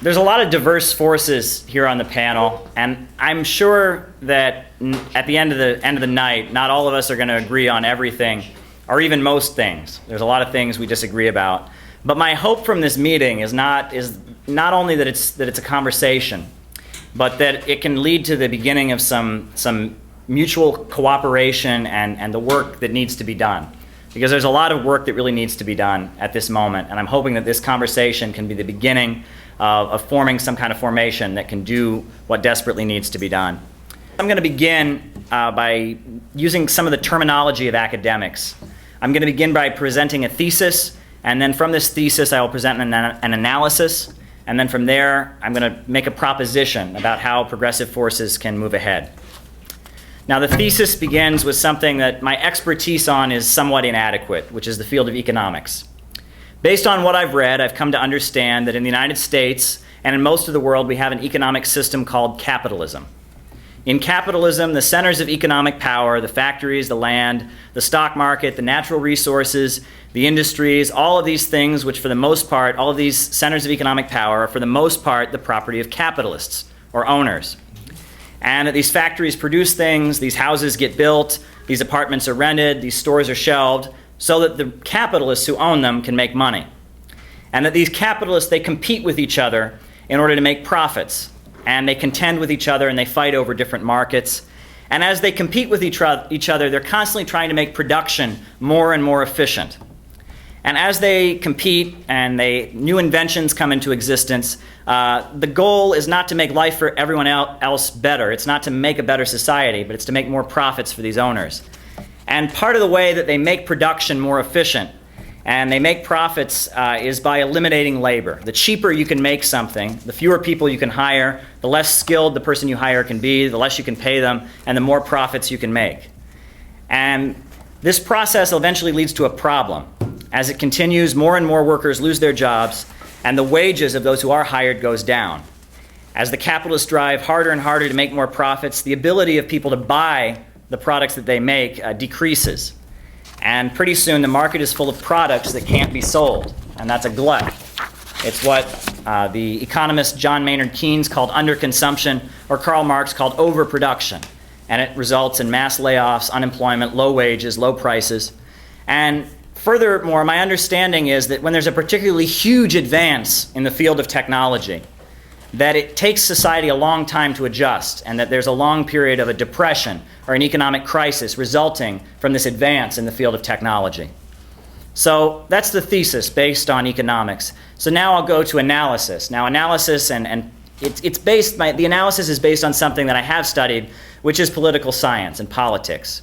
There's a lot of diverse forces here on the panel, and I'm sure that at the end of the night, not all of us are going to agree on everything, or even most things. There's a lot of things we disagree about. But my hope from this meeting is not only that it's a conversation, but that it can lead to the beginning of some mutual cooperation and the work that needs to be done. Because there's a lot of work that really needs to be done at this moment, and I'm hoping that this conversation can be the beginning of forming some kind of formation that can do what desperately needs to be done. I'm going to begin by using some of the terminology of academics. I'm going to begin by presenting a thesis, and then from this thesis I will present an analysis, and then from there I'm going to make a proposition about how progressive forces can move ahead. Now, the thesis begins with something that my expertise on is somewhat inadequate, which is the field of economics. Based on what I've read, I've come to understand that in the United States and in most of the world, we have an economic system called capitalism. In capitalism, the centers of economic power, the factories, the land, the stock market, the natural resources, the industries, all of these things, which for the most part, all of these centers of economic power are for the most part the property of capitalists or owners. And these factories produce things, these houses get built, these apartments are rented, these stores are shelved, so that the capitalists who own them can make money. And that these capitalists, they compete with each other in order to make profits. And they contend with each other and they fight over different markets. And as they compete with each other, they're constantly trying to make production more and more efficient. And as they compete and new inventions come into existence, the goal is not to make life for everyone else better. It's not to make a better society, but it's to make more profits for these owners. And part of the way that they make production more efficient and they make profits is by eliminating labor. The cheaper you can make something, the fewer people you can hire, the less skilled the person you hire can be, the less you can pay them, and the more profits you can make. And this process eventually leads to a problem. As it continues, more and more workers lose their jobs, and the wages of those who are hired goes down. As the capitalists drive harder and harder to make more profits, the ability of people to buy the products that they make decreases. And pretty soon the market is full of products that can't be sold, and that's a glut. It's what the economist John Maynard Keynes called underconsumption, or Karl Marx called overproduction. And it results in mass layoffs, unemployment, low wages, low prices. And furthermore, my understanding is that when there's a particularly huge advance in the field of technology, that it takes society a long time to adjust, and that there's a long period of a depression or an economic crisis resulting from this advance in the field of technology. So that's the thesis based on economics. So now I'll go to analysis. Now analysis, and the analysis is based on something that I have studied, which is political science and politics.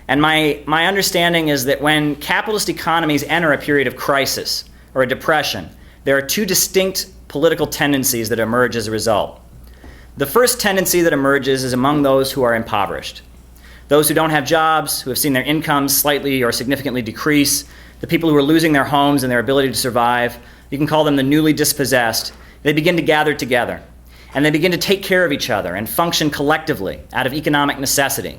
And my understanding is that when capitalist economies enter a period of crisis or a depression, there are two distinct political tendencies that emerge as a result. The first tendency that emerges is among those who are impoverished. Those who don't have jobs, who have seen their incomes slightly or significantly decrease, the people who are losing their homes and their ability to survive, you can call them the newly dispossessed. They begin to gather together, and they begin to take care of each other and function collectively out of economic necessity.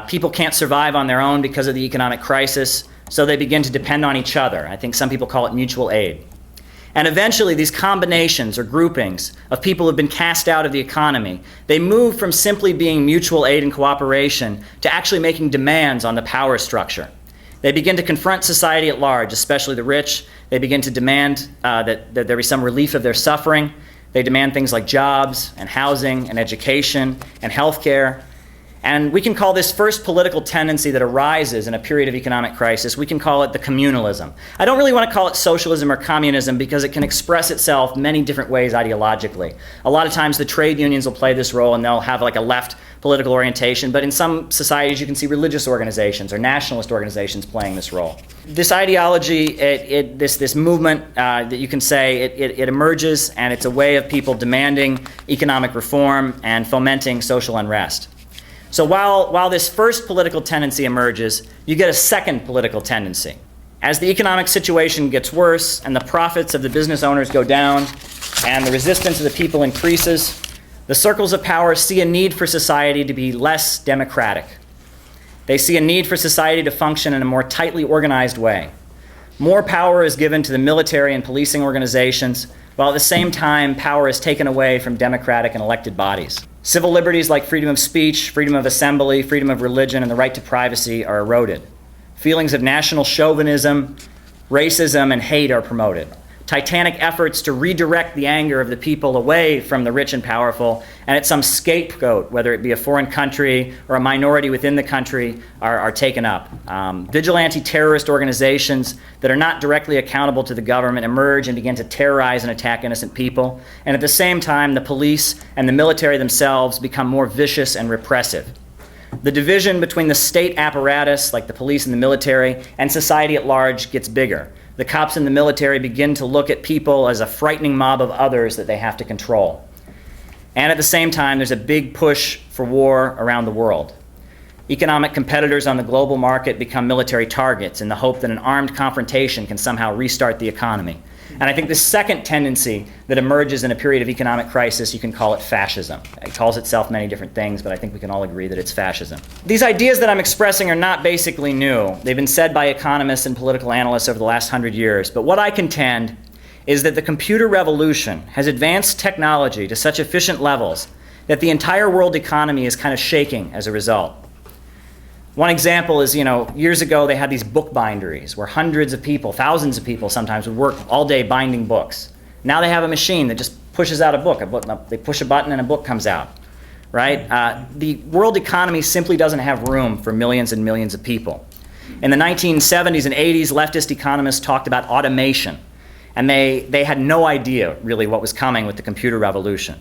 People can't survive on their own because of the economic crisis, so they begin to depend on each other. I think some people call it mutual aid. And eventually these combinations or groupings of people who have been cast out of the economy, they move from simply being mutual aid and cooperation to actually making demands on the power structure. They begin to confront society at large, especially the rich. They begin to demand that there be some relief of their suffering. They demand things like jobs and housing and education and health care. And we can call this first political tendency that arises in a period of economic crisis, we can call it the communalism. I don't really want to call it socialism or communism because it can express itself many different ways ideologically. A lot of times the trade unions will play this role and they'll have like a left political orientation, but in some societies you can see religious organizations or nationalist organizations playing this role. This ideology, this movement that you can say, it emerges, and it's a way of people demanding economic reform and fomenting social unrest. So while this first political tendency emerges, you get a second political tendency. As the economic situation gets worse and the profits of the business owners go down and the resistance of the people increases, the circles of power see a need for society to be less democratic. They see a need for society to function in a more tightly organized way. More power is given to the military and policing organizations. while at the same time power is taken away from democratic and elected bodies. Civil liberties like freedom of speech, freedom of assembly, freedom of religion, and the right to privacy are eroded. Feelings of national chauvinism, racism, and hate are promoted. Titanic efforts to redirect the anger of the people away from the rich and powerful and at some scapegoat, whether it be a foreign country or a minority within the country, are taken up. Vigilante terrorist organizations that are not directly accountable to the government emerge and begin to terrorize and attack innocent people. And at the same time, the police and the military themselves become more vicious and repressive. The division between the state apparatus, like the police and the military, and society at large gets bigger. The cops and the military begin to look at people as a frightening mob of others that they have to control. And at the same time, there's a big push for war around the world. Economic competitors on the global market become military targets in the hope that an armed confrontation can somehow restart the economy. And I think the second tendency that emerges in a period of economic crisis, you can call it fascism. It calls itself many different things, but I think we can all agree that it's fascism. These ideas that I'm expressing are not basically new. They've been said by economists and political analysts over the last 100 years. But what I contend is that the computer revolution has advanced technology to such efficient levels that the entire world economy is kind of shaking as a result. One example is, years ago they had these book binderies where hundreds of people, thousands of people sometimes would work all day binding books. Now they have a machine that just pushes out a book. They push a button and a book comes out, right? The world economy simply doesn't have room for millions and millions of people. In the 1970s and 80s, leftist economists talked about automation, and they had no idea really what was coming with the computer revolution.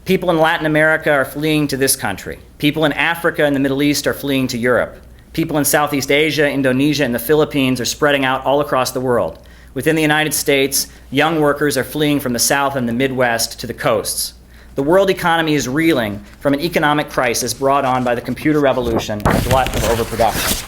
People in Latin America are fleeing to this country. People in Africa and the Middle East are fleeing to Europe. People in Southeast Asia, Indonesia, and the Philippines are spreading out all across the world. Within the United States, young workers are fleeing from the South and the Midwest to the coasts. The world economy is reeling from an economic crisis brought on by the computer revolution and a glut of overproduction.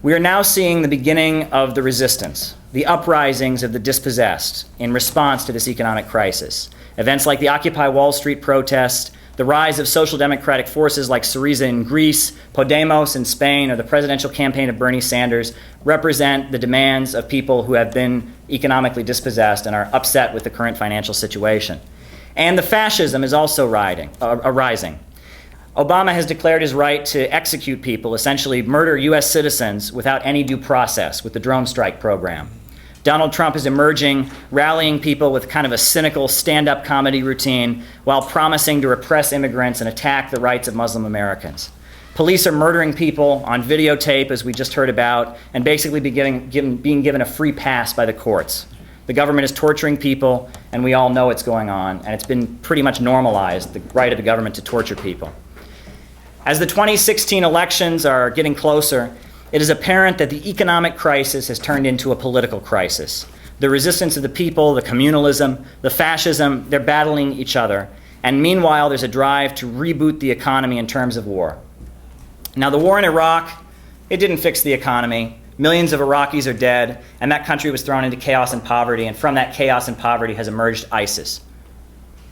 We are now seeing the beginning of the resistance, the uprisings of the dispossessed in response to this economic crisis. Events like the Occupy Wall Street protest, the rise of social democratic forces like Syriza in Greece, Podemos in Spain, or the presidential campaign of Bernie Sanders represent the demands of people who have been economically dispossessed and are upset with the current financial situation. And the fascism is also arising. Obama has declared his right to execute people, essentially murder U.S. citizens without any due process with the drone strike program. Donald Trump is emerging, rallying people with kind of a cynical stand-up comedy routine while promising to repress immigrants and attack the rights of Muslim Americans. Police are murdering people on videotape, as we just heard about, and basically being given a free pass by the courts. The government is torturing people, and we all know what's going on, and it's been pretty much normalized, the right of the government to torture people. As the 2016 elections are getting closer, it is apparent that the economic crisis has turned into a political crisis. The resistance of the people, the communalism, the fascism, they're battling each other. And meanwhile, there's a drive to reboot the economy in terms of war. Now, the war in Iraq, it didn't fix the economy. Millions of Iraqis are dead, and that country was thrown into chaos and poverty, and from that chaos and poverty has emerged ISIS.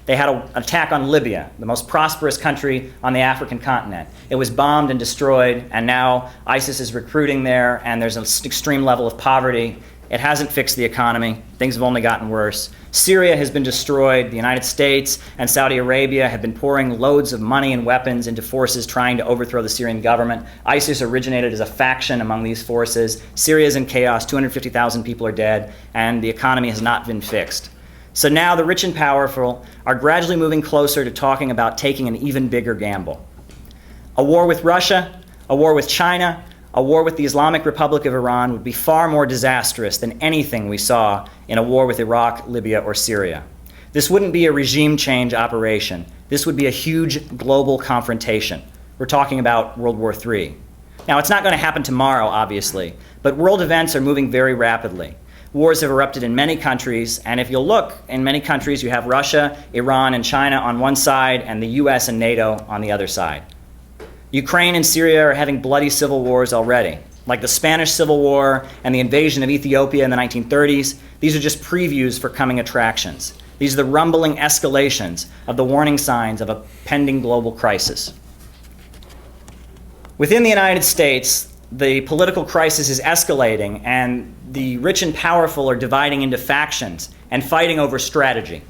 They had an attack on Libya, the most prosperous country on the African continent. It was bombed and destroyed, and now ISIS is recruiting there, and there's an extreme level of poverty. It hasn't fixed the economy. Things have only gotten worse. Syria has been destroyed. The United States and Saudi Arabia have been pouring loads of money and weapons into forces trying to overthrow the Syrian government. ISIS originated as a faction among these forces. Syria is in chaos. 250,000 people are dead, and the economy has not been fixed. So now the rich and powerful are gradually moving closer to talking about taking an even bigger gamble. A war with Russia, a war with China, a war with the Islamic Republic of Iran would be far more disastrous than anything we saw in a war with Iraq, Libya, or Syria. This wouldn't be a regime change operation. This would be a huge global confrontation. We're talking about World War III. Now, it's not going to happen tomorrow, obviously, but world events are moving very rapidly. Wars have erupted in many countries, and if you'll look, in many countries you have Russia, Iran, and China on one side, and the US and NATO on the other side. Ukraine and Syria are having bloody civil wars already. Like the Spanish Civil War and the invasion of Ethiopia in the 1930s, these are just previews for coming attractions. These are the rumbling escalations of the warning signs of a pending global crisis. Within the United States, the political crisis is escalating, and the rich and powerful are dividing into factions and fighting over strategy.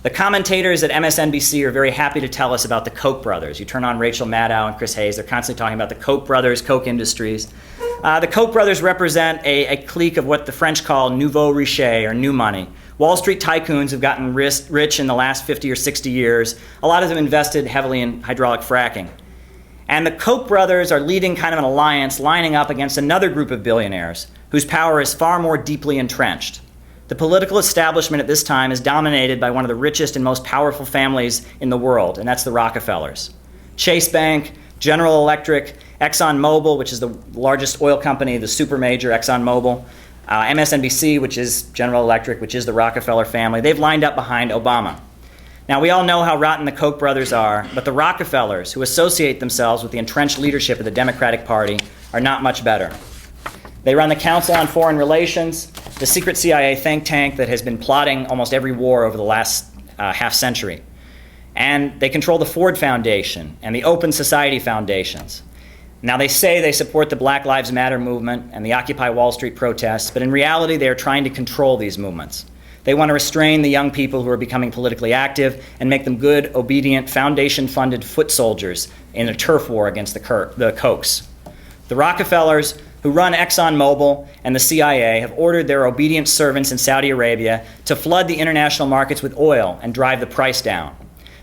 The commentators at MSNBC are very happy to tell us about the Koch brothers. You turn on Rachel Maddow and Chris Hayes, they're constantly talking about the Koch brothers, Koch Industries. The Koch brothers represent a clique of what the French call nouveau riche, or new money. Wall Street tycoons have gotten rich in the last 50 or 60 years. A lot of them invested heavily in hydraulic fracking. And the Koch brothers are leading kind of an alliance, lining up against another group of billionaires whose power is far more deeply entrenched. The political establishment at this time is dominated by one of the richest and most powerful families in the world, and that's the Rockefellers. Chase Bank, General Electric, ExxonMobil, which is the largest oil company, the super major ExxonMobil, MSNBC, which is General Electric, which is the Rockefeller family, they've lined up behind Obama. Now, we all know how rotten the Koch brothers are, but the Rockefellers, who associate themselves with the entrenched leadership of the Democratic Party, are not much better. They run the Council on Foreign Relations, the secret CIA think tank that has been plotting almost every war over the last half century. And they control the Ford Foundation and the Open Society Foundations. Now, they say they support the Black Lives Matter movement and the Occupy Wall Street protests, but in reality, they are trying to control these movements. They want to restrain the young people who are becoming politically active and make them good, obedient, foundation-funded foot soldiers in a turf war against the Kochs. The Rockefellers, who run ExxonMobil and the CIA, have ordered their obedient servants in Saudi Arabia to flood the international markets with oil and drive the price down.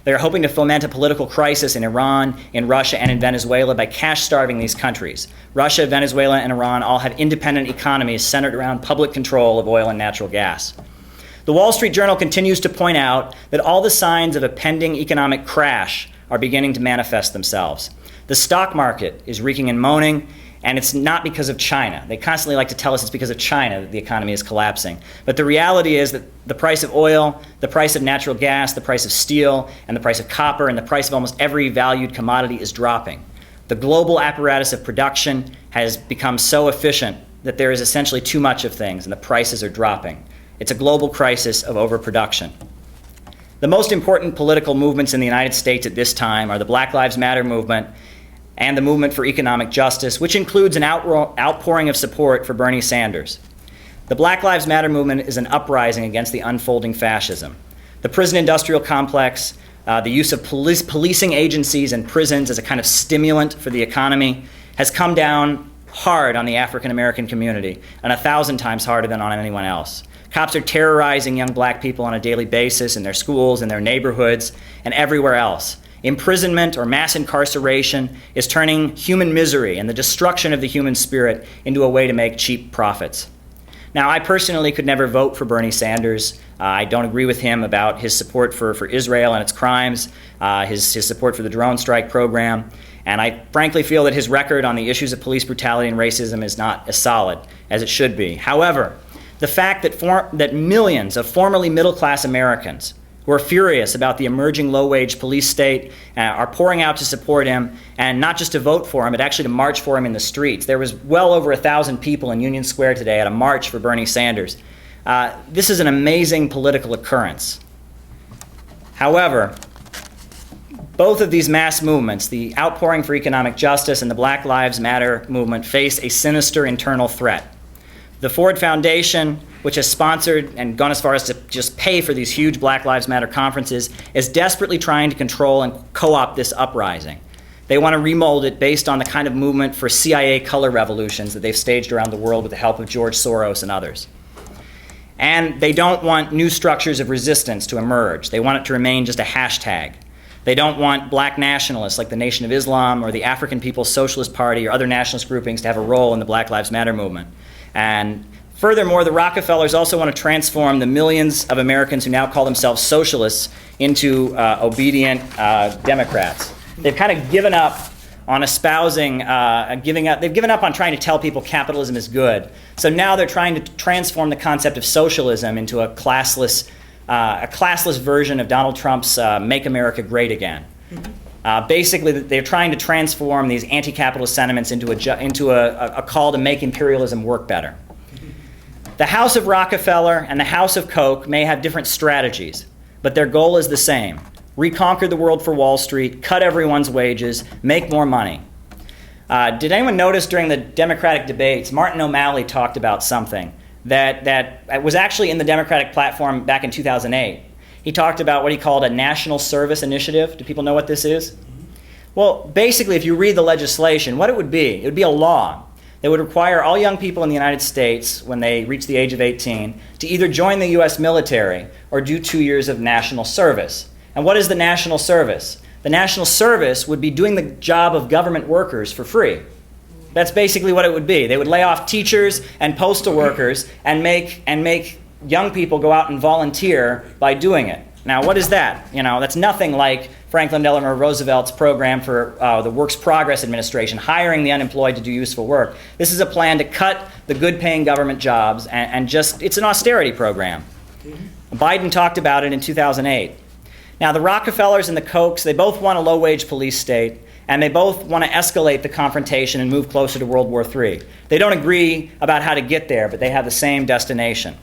They are hoping to foment a political crisis in Iran, in Russia, and in Venezuela by cash-starving these countries. Russia, Venezuela, and Iran all have independent economies centered around public control of oil and natural gas. The Wall Street Journal continues to point out that all the signs of a pending economic crash are beginning to manifest themselves. The stock market is reeking and moaning, and it's not because of China. They constantly like to tell us it's because of China that the economy is collapsing. But the reality is that the price of oil, the price of natural gas, the price of steel, and the price of copper, and the price of almost every valued commodity is dropping. The global apparatus of production has become so efficient that there is essentially too much of things, and the prices are dropping. It's a global crisis of overproduction. The most important political movements in the United States at this time are the Black Lives Matter movement and the movement for economic justice, which includes an outpouring of support for Bernie Sanders. The Black Lives Matter movement is an uprising against the unfolding fascism. The prison industrial complex, the use of policing agencies and prisons as a kind of stimulant for the economy, has come down hard on the African American community, and 1,000 times harder than on anyone else. Cops are terrorizing young black people on a daily basis in their schools, in their neighborhoods, and everywhere else. Imprisonment or mass incarceration is turning human misery and the destruction of the human spirit into a way to make cheap profits. Now, I personally could never vote for Bernie Sanders. I don't agree with him about his support for Israel and its crimes, his support for the drone strike program, and I frankly feel that his record on the issues of police brutality and racism is not as solid as it should be. However, the fact that millions of formerly middle-class Americans who are furious about the emerging low-wage police state are pouring out to support him, and not just to vote for him, but actually to march for him in the streets. There was well over 1,000 people in Union Square today at a march for Bernie Sanders. This is an amazing political occurrence. However, both of these mass movements, the outpouring for economic justice and the Black Lives Matter movement, face a sinister internal threat. The Ford Foundation, which has sponsored and gone as far as to just pay for these huge Black Lives Matter conferences, is desperately trying to control and co-opt this uprising. They want to remold it based on the kind of movement for CIA color revolutions that they've staged around the world with the help of George Soros and others. And they don't want new structures of resistance to emerge. They want it to remain just a hashtag. They don't want black nationalists like the Nation of Islam or the African People's Socialist Party or other nationalist groupings to have a role in the Black Lives Matter movement. And furthermore, the Rockefellers also want to transform the millions of Americans who now call themselves socialists into obedient Democrats. They've kind of given up on espousing, they've given up on trying to tell people capitalism is good. So now they're trying to transform the concept of socialism into a classless version of Donald Trump's Make America Great Again. Basically, they're trying to transform these anti-capitalist sentiments into a call to make imperialism work better. The House of Rockefeller and the House of Koch may have different strategies, but their goal is the same: reconquer the world for Wall Street, cut everyone's wages, make more money. Did anyone notice during the Democratic debates, Martin O'Malley talked about something that was actually in the Democratic platform back in 2008. He talked about what he called a national service initiative. Do people know what this is? Well, basically, if you read the legislation, what it would be a law that would require all young people in the United States, when they reach the age of 18, to either join the U.S. military or do 2 years of national service. And what is the national service? The national service would be doing the job of government workers for free. That's basically what it would be. They would lay off teachers and postal workers and make young people go out and volunteer by doing it. Now, what is that? That's nothing like Franklin Delano Roosevelt's program for the Works Progress Administration, hiring the unemployed to do useful work. This is a plan to cut the good-paying government jobs and just, it's an austerity program. Biden talked about it in 2008. Now, the Rockefellers and the Kochs, they both want a low-wage police state, and they both want to escalate the confrontation and move closer to World War III. They don't agree about how to get there, but they have the same destination.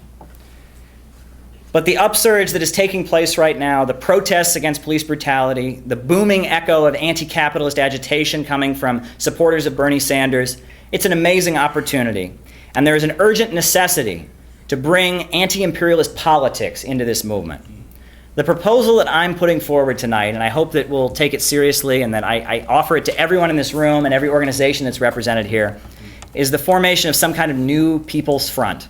But the upsurge that is taking place right now, the protests against police brutality, the booming echo of anti-capitalist agitation coming from supporters of Bernie Sanders, it's an amazing opportunity. And there is an urgent necessity to bring anti-imperialist politics into this movement. The proposal that I'm putting forward tonight, and I hope that we'll take it seriously and that I offer it to everyone in this room and every organization that's represented here, is the formation of some kind of new People's Front.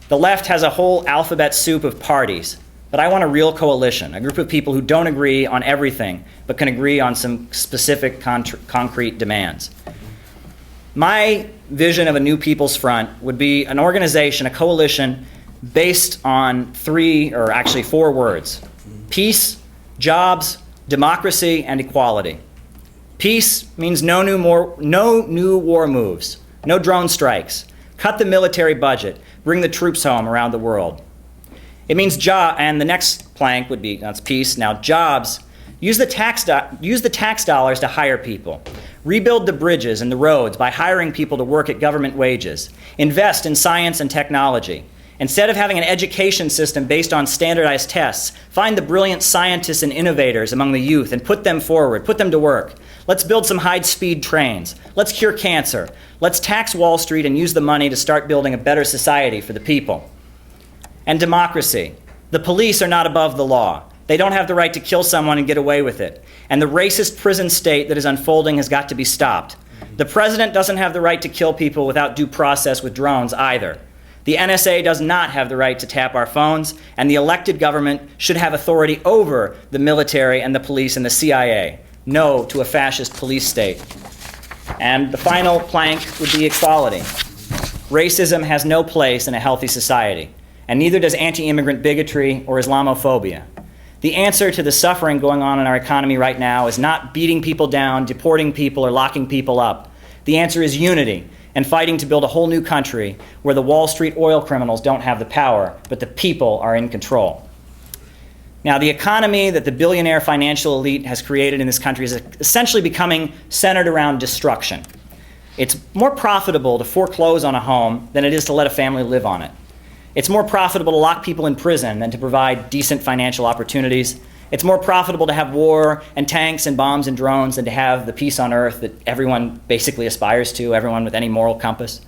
The left has a whole alphabet soup of parties, but I want a real coalition, a group of people who don't agree on everything, but can agree on some specific concrete demands. My vision of a new People's Front would be an organization, a coalition, based on 4 words: peace, jobs, democracy, and equality. Peace means no new war moves, no drone strikes, cut the military budget, bring the troops home around the world. It means and the next plank would be, that's peace. Now, jobs, use the tax dollars to hire people. Rebuild the bridges and the roads by hiring people to work at government wages. Invest in science and technology. Instead of having an education system based on standardized tests, find the brilliant scientists and innovators among the youth and put them forward, put them to work. Let's build some high-speed trains. Let's cure cancer. Let's tax Wall Street and use the money to start building a better society for the people. And democracy. The police are not above the law. They don't have the right to kill someone and get away with it. And the racist prison state that is unfolding has got to be stopped. The president doesn't have the right to kill people without due process with drones either. The NSA does not have the right to tap our phones, and the elected government should have authority over the military and the police and the CIA. No to a fascist police state. And the final plank would be equality. Racism has no place in a healthy society, and neither does anti-immigrant bigotry or Islamophobia. The answer to the suffering going on in our economy right now is not beating people down, deporting people, or locking people up. The answer is unity and fighting to build a whole new country where the Wall Street oil criminals don't have the power, but the people are in control. Now, the economy that the billionaire financial elite has created in this country is essentially becoming centered around destruction. It's more profitable to foreclose on a home than it is to let a family live on it. It's more profitable to lock people in prison than to provide decent financial opportunities. It's more profitable to have war and tanks and bombs and drones than to have the peace on earth that everyone basically aspires to, everyone with any moral compass.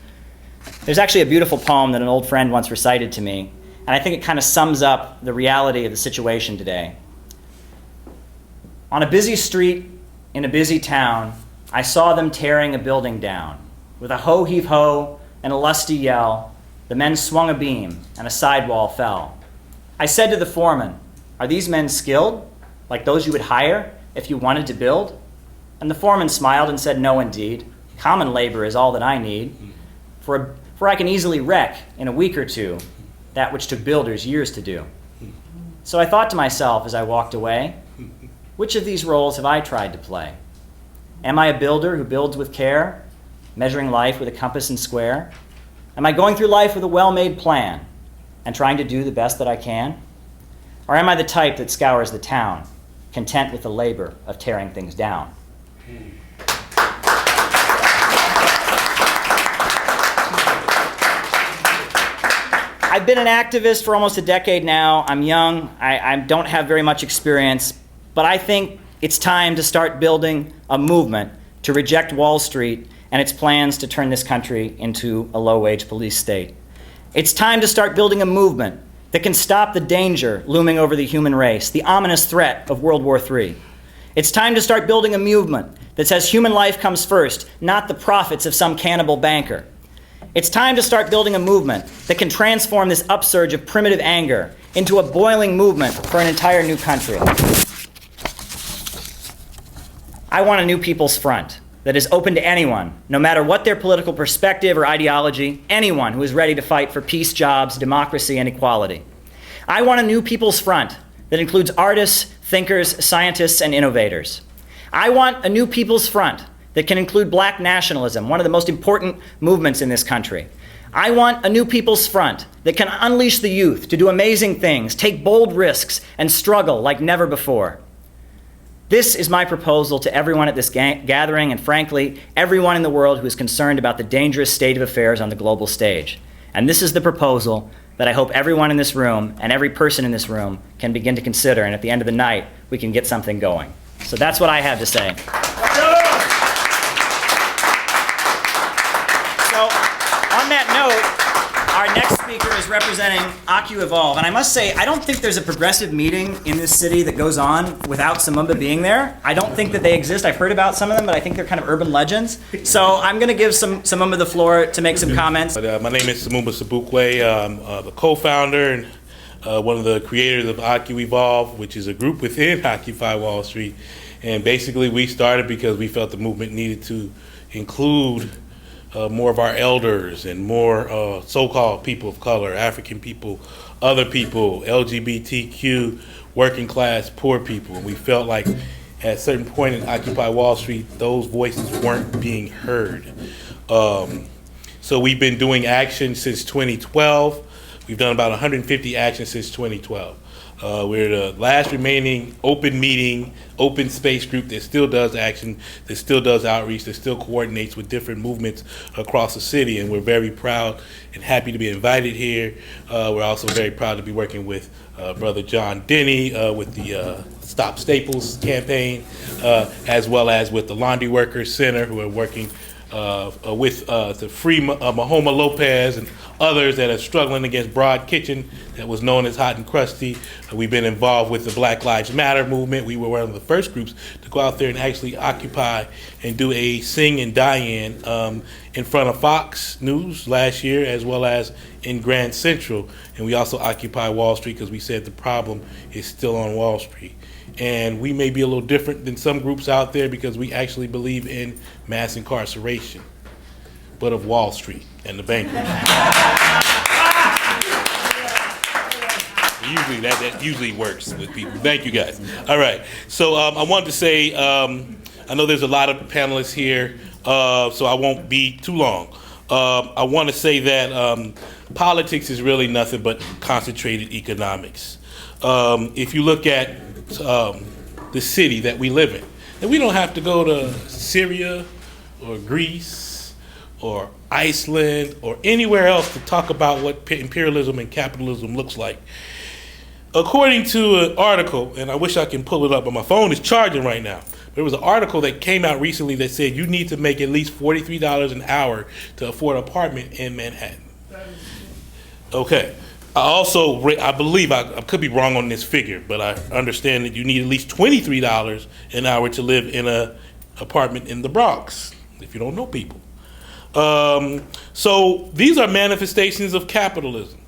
There's actually a beautiful poem that an old friend once recited to me, and I think it kind of sums up the reality of the situation today. On a busy street in a busy town, I saw them tearing a building down. With a ho-heave-ho and a lusty yell, the men swung a beam and a sidewall fell. I said to the foreman, "Are these men skilled, like those you would hire if you wanted to build?" And the foreman smiled and said, "No, indeed. Common labor is all that I need. For I can easily wreck in a week or two that which took builders years to do." So I thought to myself as I walked away, which of these roles have I tried to play? Am I a builder who builds with care, measuring life with a compass and square? Am I going through life with a well-made plan and trying to do the best that I can? Or am I the type that scours the town, content with the labor of tearing things down? I've been an activist for almost a decade now. I'm young. I don't have very much experience, but I think it's time to start building a movement to reject Wall Street and its plans to turn this country into a low-wage police state. It's time to start building a movement that can stop the danger looming over the human race, the ominous threat of World War III. It's time to start building a movement that says human life comes first, not the profits of some cannibal banker. It's time to start building a movement that can transform this upsurge of primitive anger into a boiling movement for an entire new country. I want a new People's Front that is open to anyone, no matter what their political perspective or ideology, anyone who is ready to fight for peace, jobs, democracy, and equality. I want a new People's Front that includes artists, thinkers, scientists, and innovators. I want a new People's Front that can include black nationalism, one of the most important movements in this country. I want a new People's Front that can unleash the youth to do amazing things, take bold risks, and struggle like never before. This is my proposal to everyone at this gathering, and frankly, everyone in the world who is concerned about the dangerous state of affairs on the global stage. And this is the proposal that I hope everyone in this room and every person in this room can begin to consider, and at the end of the night, we can get something going. So that's what I have to say. So, on that note, our next speaker is representing AccuEvolve, and I must say, I don't think there's a progressive meeting in this city that goes on without Sumumba being there. I don't think that they exist. I've heard about some of them, but I think they're kind of urban legends. So I'm going to give Sumumba the floor to make some comments. My name is Sumumba Sobokwe. I'm the co-founder and one of the creators of AccuEvolve, which is a group within Occupy Wall Street. And basically, we started because we felt the movement needed to include more of our elders and more so-called people of color, African people, other people, LGBTQ, working class, poor people. And we felt like at a certain point in Occupy Wall Street, those voices weren't being heard. So we've been doing action since 2012. We've done about 150 actions since 2012. We're the last remaining open meeting, open space group that still does action, that still does outreach, that still coordinates with different movements across the city. And we're very proud and happy to be invited here. We're also very proud to be working with Brother John Denny with the Stop Staples campaign, as well as with the Laundry Workers Center, who are working with the Free Mahoma Lopez and others that are struggling against Broad Kitchen, that was known as Hot and Crusty. We've been involved with the Black Lives Matter movement. We were one of the first groups to go out there and actually occupy and do a sing and die-in in front of Fox News last year, as well as in Grand Central. And we also occupy Wall Street because we said the problem is still on Wall Street. And we may be a little different than some groups out there because we actually believe in mass incarceration, but of Wall Street and the bankers. Usually that usually works with people. Thank you guys. All right. So I wanted to say, I know there's a lot of panelists here, so I won't be too long. I want to say that politics is really nothing but concentrated economics. If you look at the city that we live in, and we don't have to go to Syria or Greece or Iceland or anywhere else to talk about what imperialism and capitalism looks like. According to an article, and I wish I can pull it up, but my phone is charging right now. There was an article that came out recently that said you need to make at least $43 an hour to afford an apartment in Manhattan. Okay. I believe, I could be wrong on this figure, but I understand that you need at least $23 an hour to live in an apartment in the Bronx, if you don't know people. So these are manifestations of capitalism.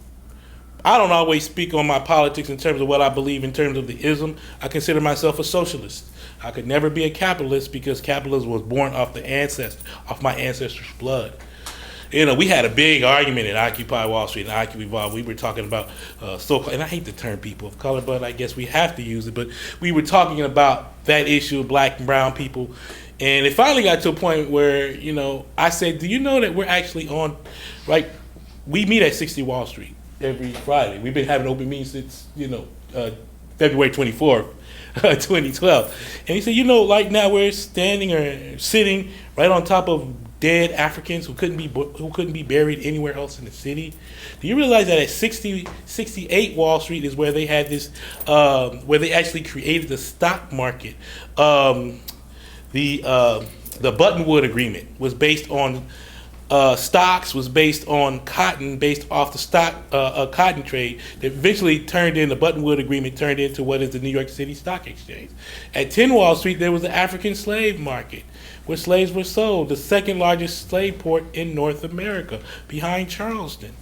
I don't always speak on my politics in terms of what I believe in terms of the ism. I consider myself a socialist. I could never be a capitalist because capitalism was born off my ancestors' blood. You know, we had a big argument at Occupy Wall Street and AccuEvolve. We were talking about so-called, and I hate the term people of color, but I guess we have to use it. But we were talking about that issue of black and brown people. And it finally got to a point where, you know, I said, do you know that we're actually on, like, we meet at 60 Wall Street every Friday. We've been having open meetings since, February 24th, 2012. And he said, you know, like now we're standing or sitting right on top of dead Africans who couldn't be buried anywhere else in the city. Do you realize that at 68 Wall Street is where they had this, where they actually created the stock market, the the Buttonwood Agreement was based on stocks, was based on cotton, based off the stock cotton trade that eventually the Buttonwood Agreement turned into what is the New York City Stock Exchange. At 10 Wall Street, there was the African slave market where slaves were sold, the second largest slave port in North America, behind Charleston.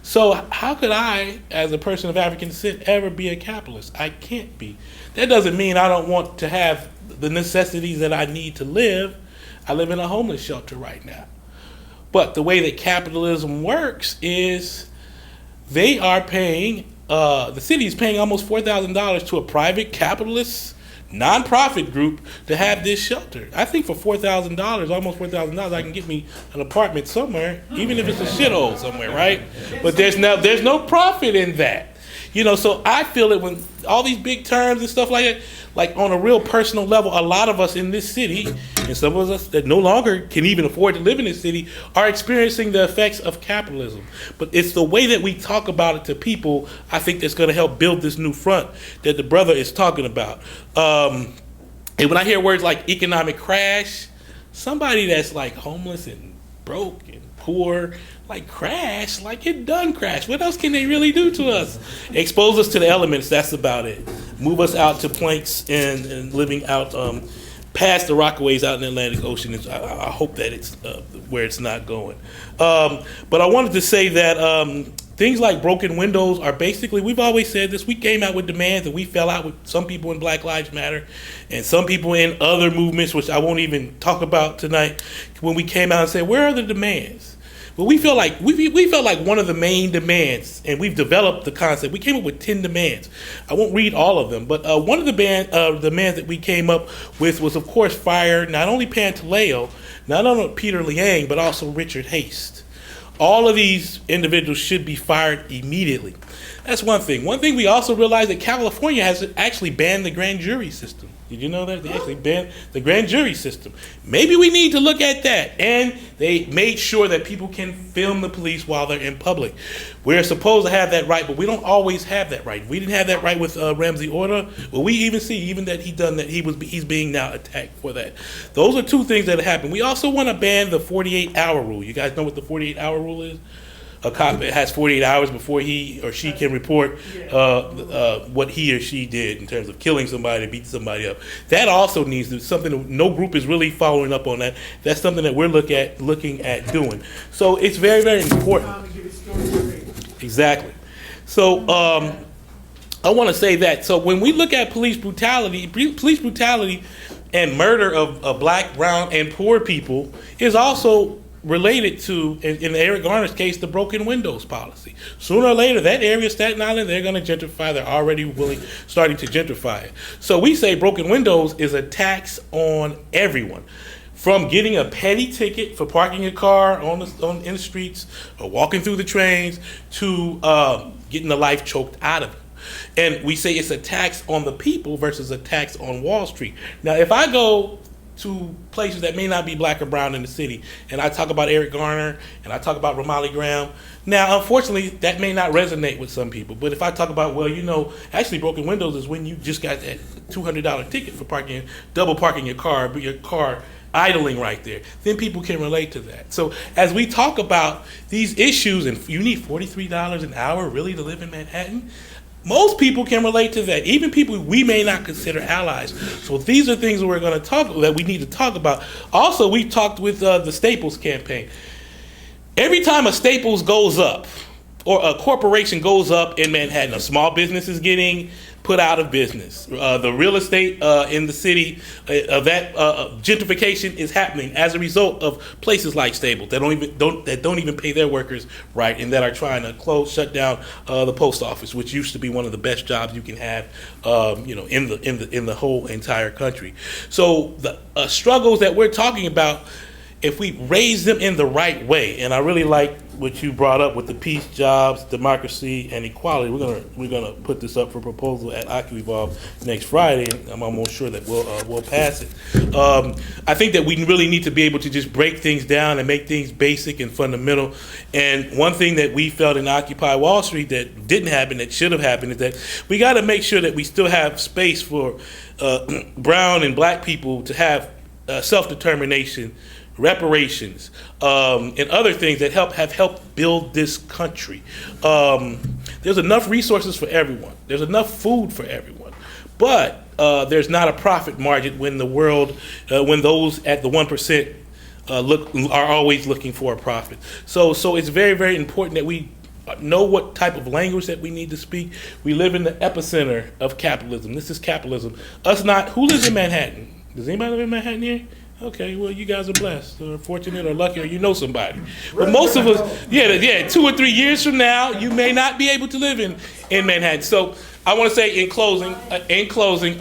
So how could I, as a person of African descent, ever be a capitalist? I can't be. That doesn't mean I don't want to have the necessities that I need to live. I live in a homeless shelter right now. But the way that capitalism works is they are paying, the city is paying almost $4,000 to a private capitalist nonprofit group to have this shelter. I think for $4,000, almost $4,000, I can get me an apartment somewhere, even if it's a shithole somewhere, right? But there's no profit in that. So I feel it when all these big terms and stuff like that, like on a real personal level, a lot of us in this city, and some of us that no longer can even afford to live in this city, are experiencing the effects of capitalism. But it's the way that we talk about it to people, I think, that's going to help build this new front that the brother is talking about. And when I hear words like economic crash, somebody that's like homeless and broke and poor, like crash, like it done crash. What else can they really do to us? Expose us to the elements, that's about it. Move us out to planks and living out past the Rockaways out in the Atlantic Ocean. I hope that it's where it's not going. But I wanted to say that things like broken windows are basically, we've always said this, we came out with demands and we fell out with some people in Black Lives Matter and some people in other movements, which I won't even talk about tonight, when we came out and said, where are the demands? Well, we felt like one of the main demands, and we've developed the concept. We came up with 10 demands. I won't read all of them, but one of the demands that we came up with was, of course, fire not only Pantaleo, not only Peter Liang, but also Richard Haste. All of these individuals should be fired immediately. That's one thing. One thing we also realized that California has actually banned the grand jury system. Did you know that? They actually banned the grand jury system. Maybe we need to look at that. And they made sure that people can film the police while they're in public. We're supposed to have that right, but we don't always have that right. We didn't have that right with Ramsey Orta. Well, we even see that he's being now attacked for that. Those are two things that happened. We also want to ban the 48-hour rule. You guys know what the 48-hour rule is? A cop has 48 hours before he or she can report what he or she did in terms of killing somebody, beating somebody up. That also needs to something that no group is really following up on that. That's something that we're looking at doing. So it's very, very important. Exactly. So I want to say that. So when we look at police brutality and murder of black, brown, and poor people is also related to, in Eric Garner's case, the broken windows policy. Sooner or later, that area, Staten Island, they're going to gentrify. They're already starting to gentrify it. So we say broken windows is a tax on everyone. From getting a petty ticket for parking your car in the streets or walking through the trains to getting the life choked out of you. And we say it's a tax on the people versus a tax on Wall Street. Now, if I go to places that may not be black or brown in the city, and I talk about Eric Garner, and I talk about Romali Graham. Now, unfortunately, that may not resonate with some people, but if I talk about, actually broken windows is when you just got that $200 ticket for double parking your car idling right there, then people can relate to that. So as we talk about these issues, and you need $43 an hour really to live in Manhattan, most people can relate to that, even people we may not consider allies. So these are things that we need to talk about. Also, we talked with the Staples campaign. Every time a Staples goes up, or a corporation goes up in Manhattan, a small business is getting put out of business. The real estate in the city, that gentrification is happening as a result of places like Staples that don't even pay their workers right, and that are trying to shut down the post office, which used to be one of the best jobs you can have, in the whole entire country. So the struggles that we're talking about, if we raise them in the right way, and I really like what you brought up with the peace, jobs, democracy, and equality. We're gonna put this up for proposal at ActiVolve next Friday, and I'm almost sure that we'll pass it. I think that we really need to be able to just break things down and make things basic and fundamental. And one thing that we felt in Occupy Wall Street that didn't happen, that should have happened, is that we got to make sure that we still have space for brown and black people to have self-determination, reparations, and other things that have helped build this country. There's enough resources for everyone. There's enough food for everyone. But there's not a profit margin when the world, when those at the 1% are always looking for a profit. So it's very, very important that we know what type of language that we need to speak. We live in the epicenter of capitalism. This is capitalism. Who lives in Manhattan? Does anybody live in Manhattan here? Okay, well, you guys are blessed, or fortunate, or lucky, or you know somebody. But most of us, 2 or 3 years from now, you may not be able to live in Manhattan. So I want to say in closing,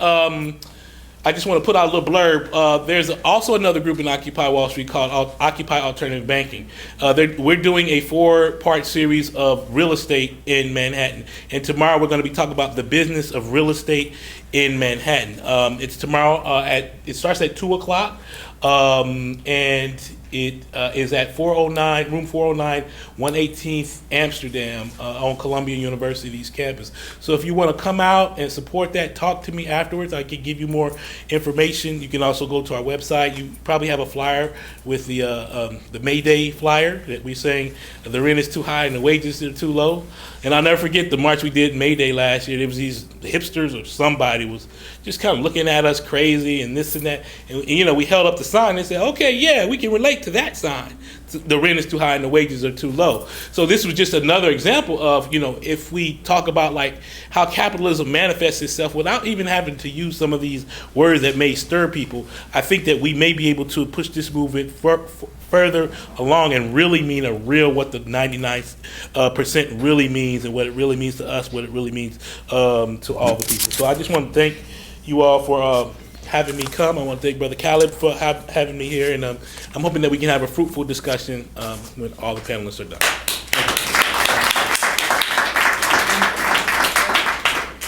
I just want to put out a little blurb. There's also another group in Occupy Wall Street called Occupy Alternative Banking. We're doing a 4-part series of real estate in Manhattan. And tomorrow we're going to be talking about the business of real estate in Manhattan. It's tomorrow it starts at 2 o'clock. And it is at 409, room 409, 118th Amsterdam on Columbia University's campus. So if you want to come out and support that, talk to me afterwards. I can give you more information. You can also go to our website. You probably have a flyer with the May Day flyer that we're saying the rent is too high and the wages are too low. And I'll never forget the march we did May Day last year. There was these hipsters or somebody was just kind of looking at us crazy and this and that. And we held up the sign and said, okay, yeah, we can relate to that sign. The rent is too high and the wages are too low. So this was just another example of, if we talk about like how capitalism manifests itself without even having to use some of these words that may stir people, I think that we may be able to push this movement further along and really mean what the 99% really means and what it really means to us, what it really means to all the people. So I just want to thank you all for having me come. I want to thank Brother Caleb for having me here, and I'm hoping that we can have a fruitful discussion when all the panelists are done.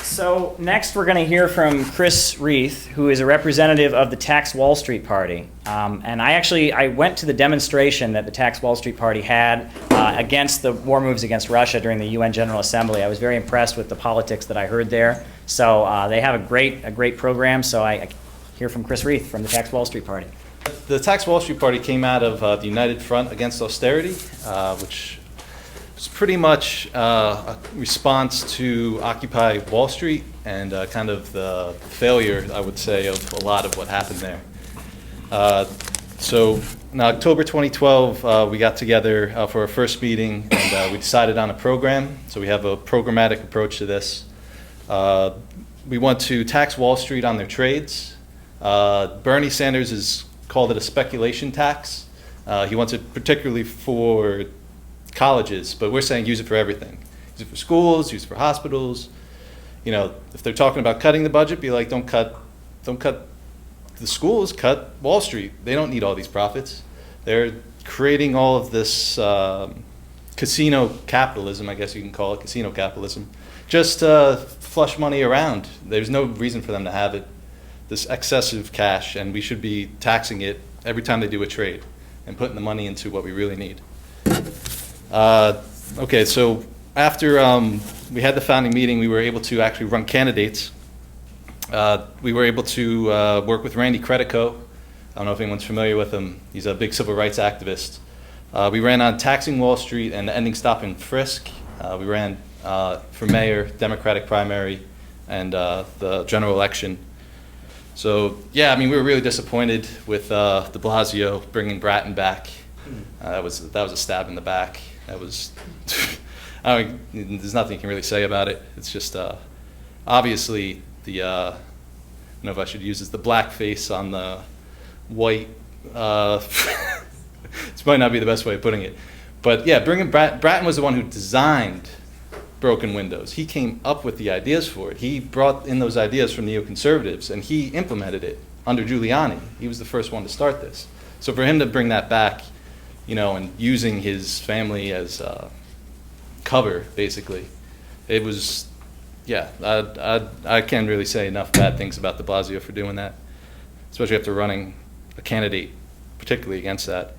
So next we're going to hear from Chris Rieth, who is a representative of the Tax Wall Street Party. And I went to the demonstration that the Tax Wall Street Party had against the war moves against Russia during the UN General Assembly. I was very impressed with the politics that I heard there. So they have a great program. So I hear from Chris Rieth from the Tax Wall Street Party. The Tax Wall Street Party came out of the United Front Against Austerity, which was pretty much a response to Occupy Wall Street and kind of the failure, I would say, of a lot of what happened there. So in October 2012, we got together for our first meeting, and we decided on a program. So we have a programmatic approach to this. We want to tax Wall Street on their trades. Bernie Sanders has called it a speculation tax. He wants it particularly for colleges, but we're saying use it for everything. Use it for schools, use it for hospitals. If they're talking about cutting the budget, be like, don't cut the schools, cut Wall Street. They don't need all these profits. They're creating all of this casino capitalism, I guess you can call it, casino capitalism, just flush money around. There's no reason for them to have it, this excessive cash, and we should be taxing it every time they do a trade and putting the money into what we really need. Okay, so after we had the founding meeting, we were able to actually run candidates. We were able to work with Randy Credico. I don't know if anyone's familiar with him. He's a big civil rights activist. We ran on taxing Wall Street and ending stop and frisk. We ran for mayor, Democratic primary, and the general election. So yeah, we were really disappointed with de Blasio bringing Bratton back. That was a stab in the back. That was, there's nothing you can really say about it. It's just obviously I don't know if I should use the blackface on the white. This might not be the best way of putting it, but yeah, bringing Bratton was the one who designed broken windows. He came up with the ideas for it. He brought in those ideas from neoconservatives, and he implemented it under Giuliani. He was the first one to start this. So for him to bring that back, and using his family as cover, basically, it was, yeah, I can't really say enough bad things about de Blasio for doing that, especially after running a candidate particularly against that.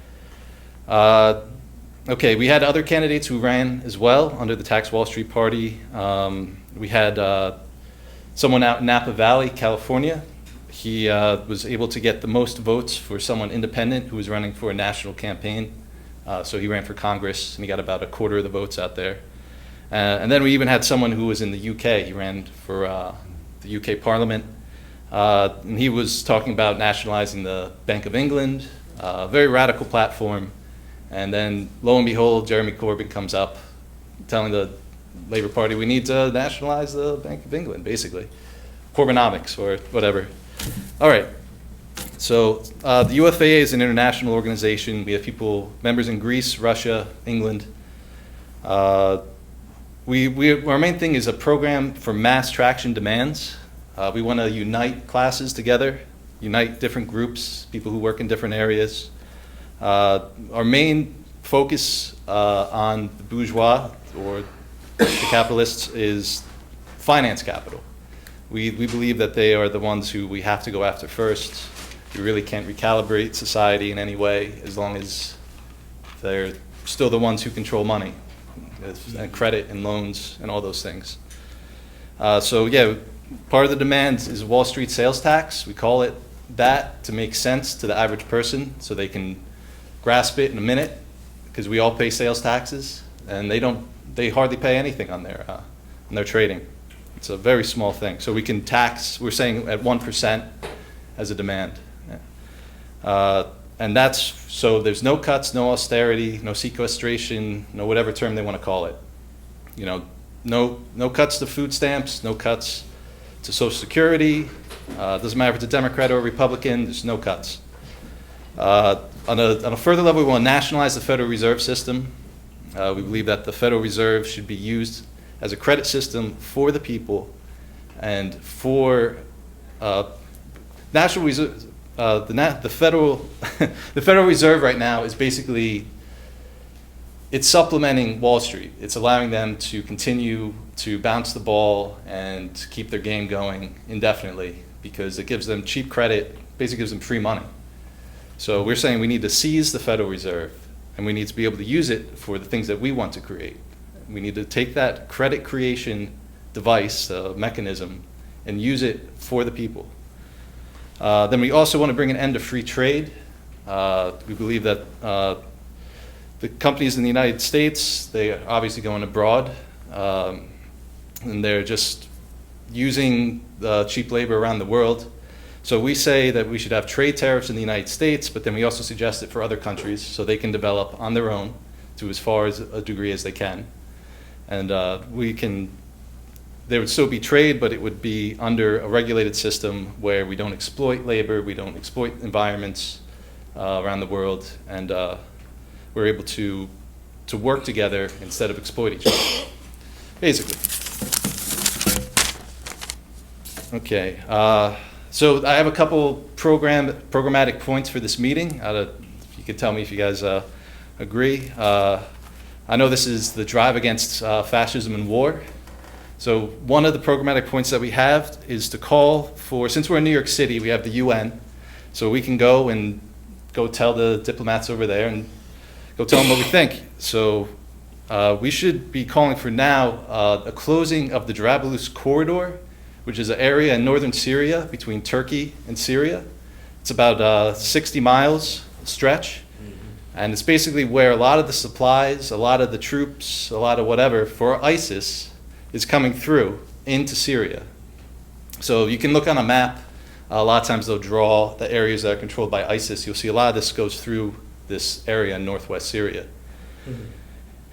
Okay, we had other candidates who ran as well under the Tax Wall Street Party. We had someone out in Napa Valley, California. He was able to get the most votes for someone independent who was running for a national campaign. So he ran for Congress, and he got about a quarter of the votes out there. And then we even had someone who was in the UK. He ran for the UK Parliament. And he was talking about nationalizing the Bank of England, a very radical platform. And then, lo and behold, Jeremy Corbyn comes up telling the Labour Party, we need to nationalize the Bank of England, basically. Corbynomics, or whatever. All right. So the UFAA is an international organization. We have members in Greece, Russia, England. Our main thing is a program for mass traction demands. We want to unite classes together, unite different groups, people who work in different areas. Our main focus on the bourgeois, or the capitalists, is finance capital. We believe that they are the ones who we have to go after first. We really can't recalibrate society in any way as long as they're still the ones who control money and credit and loans and all those things. So yeah, part of the demand is Wall Street sales tax. We call it that to make sense to the average person so they can grasp it in a minute, because we all pay sales taxes and they hardly pay anything on their trading. It's a very small thing. So we can tax, we're saying at 1% as a demand. And that's, so there's no cuts, no austerity, no sequestration, no whatever term they want to call it. You know, no cuts to food stamps, no cuts to Social Security. Doesn't matter if it's a Democrat or a Republican, there's no cuts. On a further level, we want to nationalize the Federal Reserve System. We believe that the Federal Reserve should be used as a credit system for the people and for national reserve. The Federal Reserve right now is basically, it's supplementing Wall Street. It's allowing them to continue to bounce the ball and keep their game going indefinitely, because it gives them cheap credit, basically gives them free money. So we're saying we need to seize the Federal Reserve, and we need to be able to use it for the things that we want to create. We need to take that credit creation device, mechanism, and use it for the people. Then we also want to bring an end to free trade. We believe that the companies in the United States, they are obviously going abroad, and they're just using cheap labor around the world. So we say that we should have trade tariffs in the United States, but then we also suggest it for other countries so they can develop on their own to as far as a degree as they can. And there would still be trade, but it would be under a regulated system where we don't exploit labor, we don't exploit environments around the world, and we're able to work together instead of exploit each other, basically. Okay, so I have a couple programmatic points for this meeting. If you could tell me if you guys agree. I know this is the drive against fascism and war. So one of the programmatic points that we have is to call for, since we're in New York City, we have the UN, so we can go tell the diplomats over there and go tell them what we think. So we should be calling for now a closing of the Jarablus corridor, which is an area in northern Syria between Turkey and Syria. It's about 60 miles stretch. And it's basically where a lot of the supplies, a lot of the troops, a lot of whatever for ISIS is coming through into Syria. So you can look on a map. A lot of times they'll draw the areas that are controlled by ISIS. You'll see a lot of this goes through this area in northwest Syria. Mm-hmm.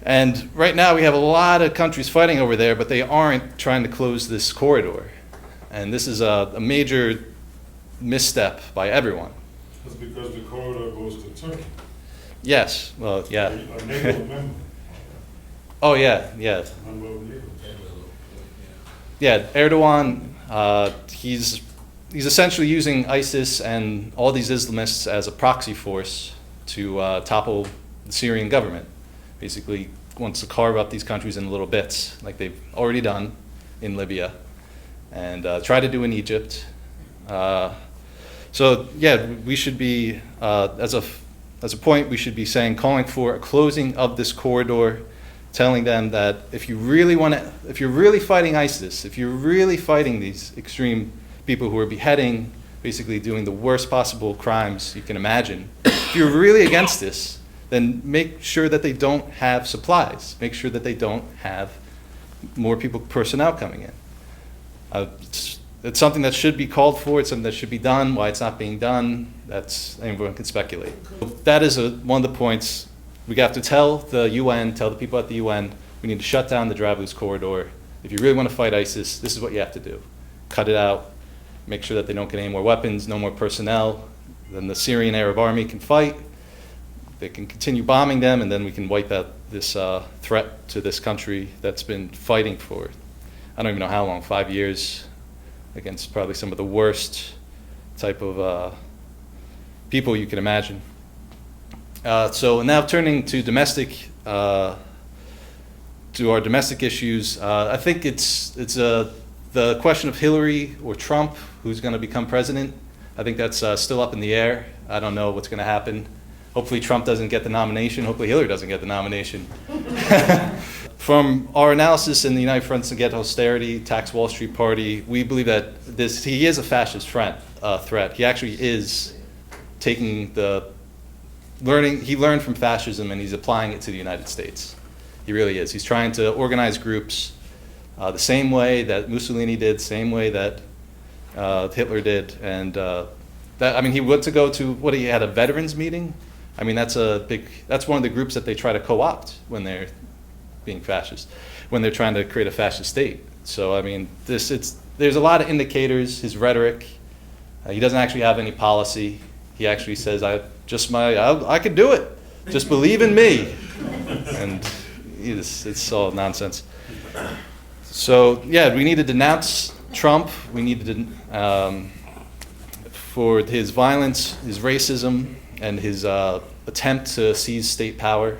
And right now we have a lot of countries fighting over there, but they aren't trying to close this corridor. And this is a major misstep by everyone. That's because the corridor goes to Turkey. Yes, well, yeah. A NATO member. Oh, yeah, yeah. Member of NATO. Yeah, Erdogan, he's essentially using ISIS and all these Islamists as a proxy force to topple the Syrian government. Basically wants to carve up these countries into little bits, like they've already done in Libya, and try to do in Egypt. So yeah, we should be, as a point, we should be saying, calling for a closing of this corridor, telling them that if you're really fighting ISIS, if you're really fighting these extreme people who are beheading basically doing the worst possible crimes you can imagine. If you're really against this, then make sure that they don't have supplies. Make sure that they don't have more personnel coming in. It's something that should be called for. It's something that should be done. Why it's not being done, anyone can speculate. That is one of the points. We have to tell the UN, tell the people at the UN, we need to shut down the Drablus corridor. If you really want to fight ISIS, this is what you have to do. Cut it out. Make sure that they don't get any more weapons, no more personnel. Then the Syrian Arab Army can fight. They can continue bombing them, and then we can wipe out this threat to this country that's been fighting for, I don't even know how long, 5 years, against probably some of the worst type of people you can imagine. So now turning to our domestic issues, I think it's the question of Hillary or Trump, who's going to become president. I think that's still up in the air. I don't know what's going to happen. Hopefully Trump doesn't get the nomination. Hopefully Hillary doesn't get the nomination. From our analysis in the United Front Against Austerity, Tax Wall Street Party, we believe that he is a fascist threat. He actually is taking he learned from fascism and he's applying it to the United States. He really is. He's trying to organize groups the same way that Mussolini did, same way that Hitler did. And he went to go to, he had a veterans meeting? I mean, that's one of the groups that they try to co-opt when they're being fascist, when they're trying to create a fascist state. So, I mean, there's a lot of indicators, his rhetoric. He doesn't actually have any policy. He actually says, I could do it. Just believe in me. And it's all nonsense. So, yeah, we need to denounce Trump. We need to, for his violence, his racism, and his attempt to seize state power.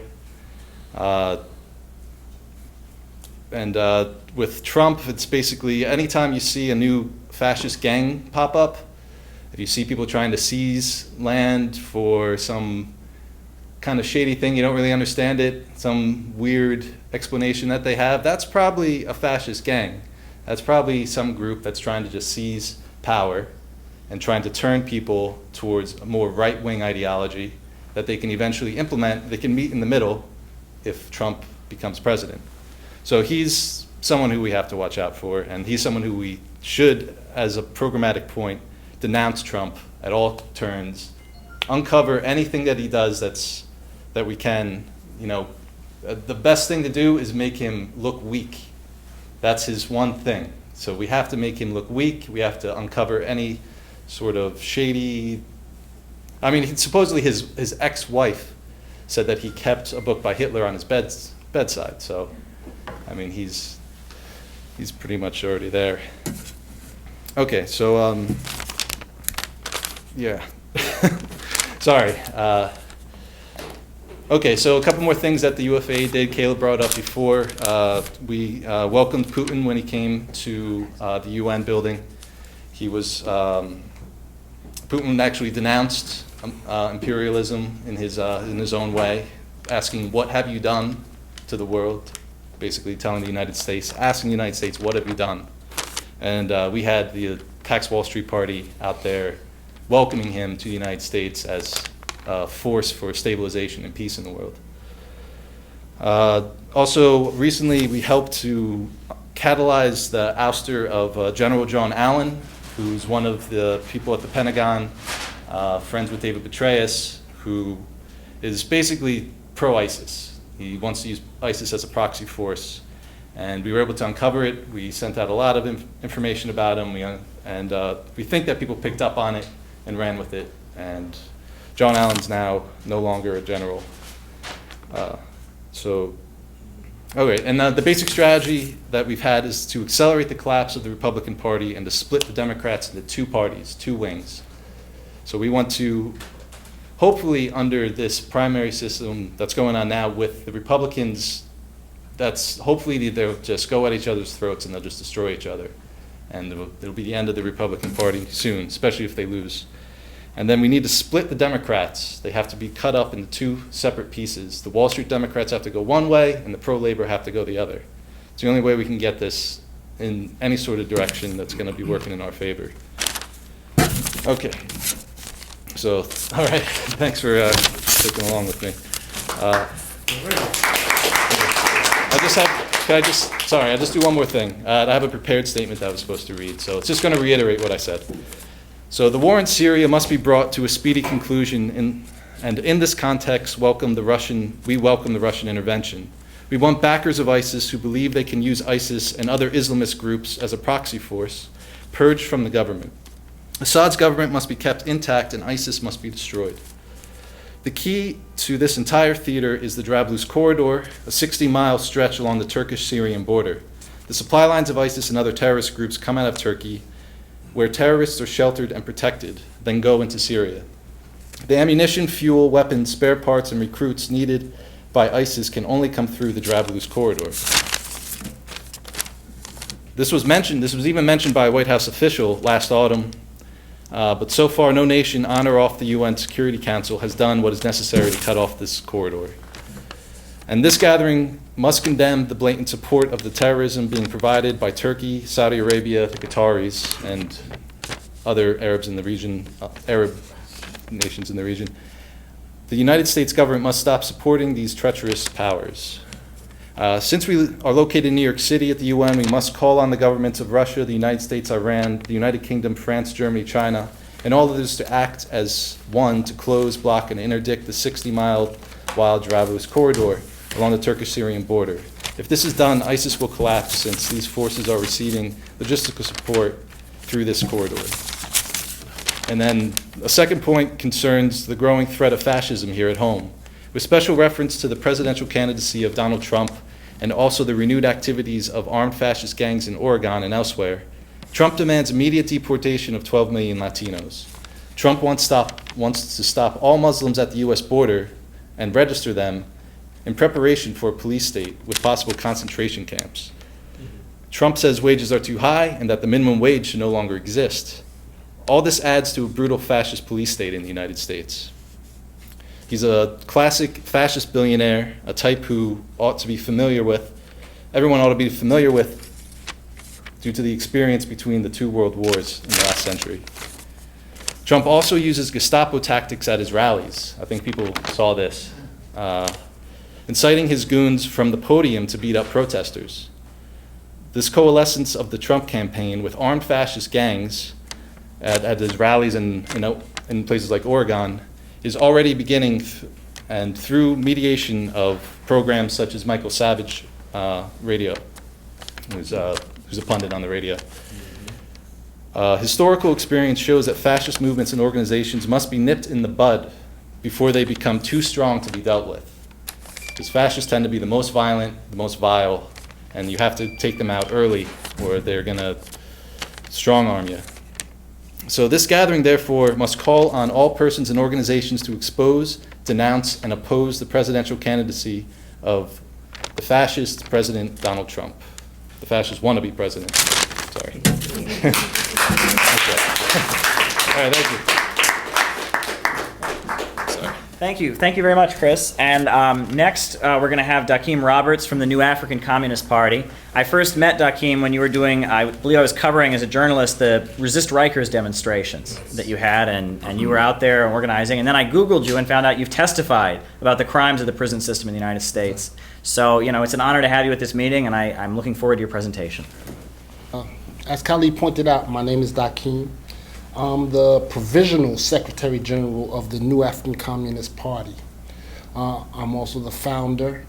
With Trump, it's basically anytime you see a new fascist gang pop up, if you see people trying to seize land for some kind of shady thing, you don't really understand it, some weird explanation that they have, that's probably a fascist gang. That's probably some group that's trying to just seize power and trying to turn people towards a more right-wing ideology that they can eventually implement. They can meet in the middle if Trump becomes president. So he's someone who we have to watch out for, and he's someone who we should, as a programmatic point, denounce Trump at all turns, uncover anything that he does that we can, the best thing to do is make him look weak. That's his one thing. So we have to make him look weak. We have to uncover any sort of shady. Supposedly his ex-wife said that he kept a book by Hitler on his bedside. So, he's pretty much already there. Okay, so yeah, sorry. Okay, so a couple more things that the UFA did. Caleb brought up before. We welcomed Putin when he came to the UN building. Putin actually denounced imperialism in his own way, asking, "What have you done to the world?" Basically telling the United States, asking the United States, "What have you done?" And we had the Tax Wall Street Party out there welcoming him to the United States as a force for stabilization and peace in the world. Also, recently we helped to catalyze the ouster of General John Allen, who's one of the people at the Pentagon, friends with David Petraeus, who is basically pro-ISIS. He wants to use ISIS as a proxy force, and we were able to uncover it. We sent out a lot of information about him, and we think that people picked up on it and ran with it, and John Allen's now no longer a general. Okay, and the basic strategy that we've had is to accelerate the collapse of the Republican Party and to split the Democrats into two parties, two wings. So we want to, hopefully under this primary system that's going on now with the Republicans, hopefully they'll just go at each other's throats and they'll just destroy each other. And it'll be the end of the Republican Party soon, especially if they lose. And then we need to split the Democrats. They have to be cut up into two separate pieces. The Wall Street Democrats have to go one way, and the pro-labor have to go the other. It's the only way we can get this in any sort of direction that's going to be working in our favor. Okay. So, all right, thanks for sticking along with me. I just do one more thing. I have a prepared statement that I was supposed to read, so it's just going to reiterate what I said. So the war in Syria must be brought to a speedy conclusion, and in this context, we welcome the Russian intervention. We want backers of ISIS who believe they can use ISIS and other Islamist groups as a proxy force, purged from the government. Assad's government must be kept intact and ISIS must be destroyed. The key to this entire theater is the Drablus corridor, a 60-mile stretch along the Turkish-Syrian border. The supply lines of ISIS and other terrorist groups come out of Turkey, where terrorists are sheltered and protected, then go into Syria. The ammunition, fuel, weapons, spare parts, and recruits needed by ISIS can only come through the Drablus corridor. This was even mentioned by a White House official last autumn, but so far no nation on or off the UN Security Council has done what is necessary to cut off this corridor. And this gathering must condemn the blatant support of the terrorism being provided by Turkey, Saudi Arabia, the Qataris, and other Arab nations in the region. The United States government must stop supporting these treacherous powers. Since we are located in New York City at the UN, we must call on the governments of Russia, the United States, Iran, the United Kingdom, France, Germany, China, and all others to act as one to close, block, and interdict the 60-mile wide Drablus corridor along the Turkish-Syrian border. If this is done, ISIS will collapse since these forces are receiving logistical support through this corridor. And then a second point concerns the growing threat of fascism here at home, with special reference to the presidential candidacy of Donald Trump and also the renewed activities of armed fascist gangs in Oregon and elsewhere. Trump demands immediate deportation of 12 million Latinos. Trump wants to stop all Muslims at the US border and register them in preparation for a police state with possible concentration camps. Trump says wages are too high and that the minimum wage should no longer exist. All this adds to a brutal fascist police state in the United States. He's a classic fascist billionaire, a type who everyone ought to be familiar with due to the experience between the two world wars in the last century. Trump also uses Gestapo tactics at his rallies. I think people saw this. Inciting his goons from the podium to beat up protesters. This coalescence of the Trump campaign with armed fascist gangs at his rallies in places like Oregon is already beginning, and through mediation of programs such as Michael Savage Radio, who's a pundit on the radio. Historical experience shows that fascist movements and organizations must be nipped in the bud before they become too strong to be dealt with. Because fascists tend to be the most violent, the most vile, and you have to take them out early or they're going to strong-arm you. So this gathering, therefore, must call on all persons and organizations to expose, denounce, and oppose the presidential candidacy of the fascist President Donald Trump. The fascist wannabe president. Sorry. Okay. All right, thank you. Thank you. Thank you very much, Chris. And next, we're going to have Dakem Roberts from the new Afrikan Communist Party. I first met Dakem when you were doing, I believe I was covering as a journalist, the Resist Rikers demonstrations that you had, and you were out there organizing. And then I Googled you and found out you've testified about the crimes of the prison system in the United States. So, it's an honor to have you at this meeting, and I'm looking forward to your presentation. As Caleb pointed out, my name is Dakem. I'm the Provisional Secretary General of the new Afrikan Communist Party. I'm also the founder.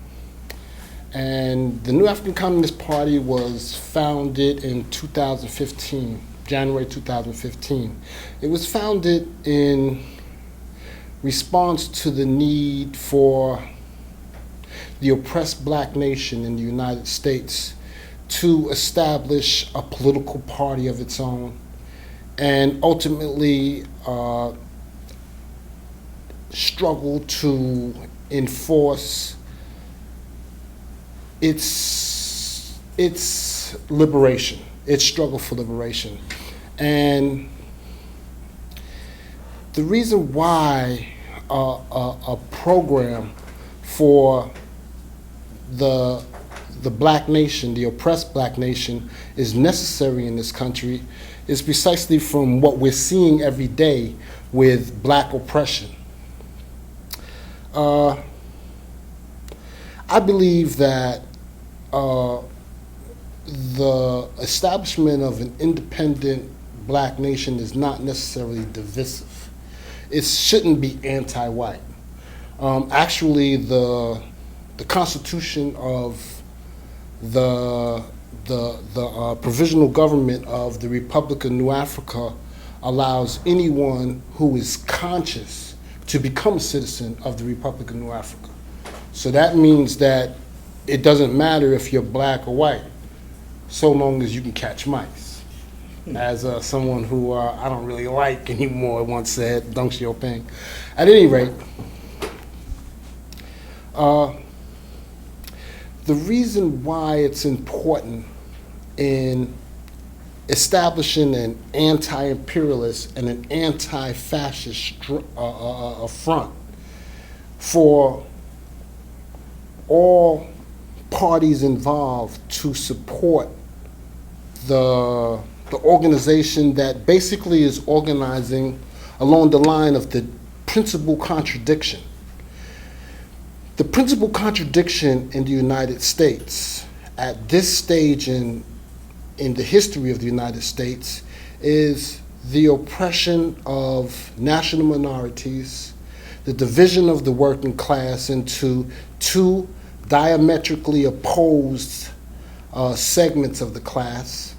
And the new Afrikan Communist Party was founded in 2015, January 2015. It was founded in response to the need for the oppressed black nation in the United States to establish a political party of its own and ultimately struggle to enforce its liberation, its struggle for liberation. And the reason why a program for the black nation, the oppressed black nation, is necessary in this country is precisely from what we're seeing every day with black oppression. I believe that the establishment of an independent black nation is not necessarily divisive. It shouldn't be anti-white. Actually, the constitution of the provisional government of the Republic of New Africa allows anyone who is conscious to become a citizen of the Republic of New Africa. So that means that it doesn't matter if you're black or white, so long as you can catch mice. As someone who I don't really like anymore once said, Deng Xiaoping. At any rate, the reason why it's important in establishing an anti-imperialist and an anti-fascist front for all parties involved to support the organization that basically is organizing along the line of the principal contradiction. The principal contradiction in the United States at this stage in the history of the United States is the oppression of national minorities, the division of the working class into two diametrically opposed segments of the class,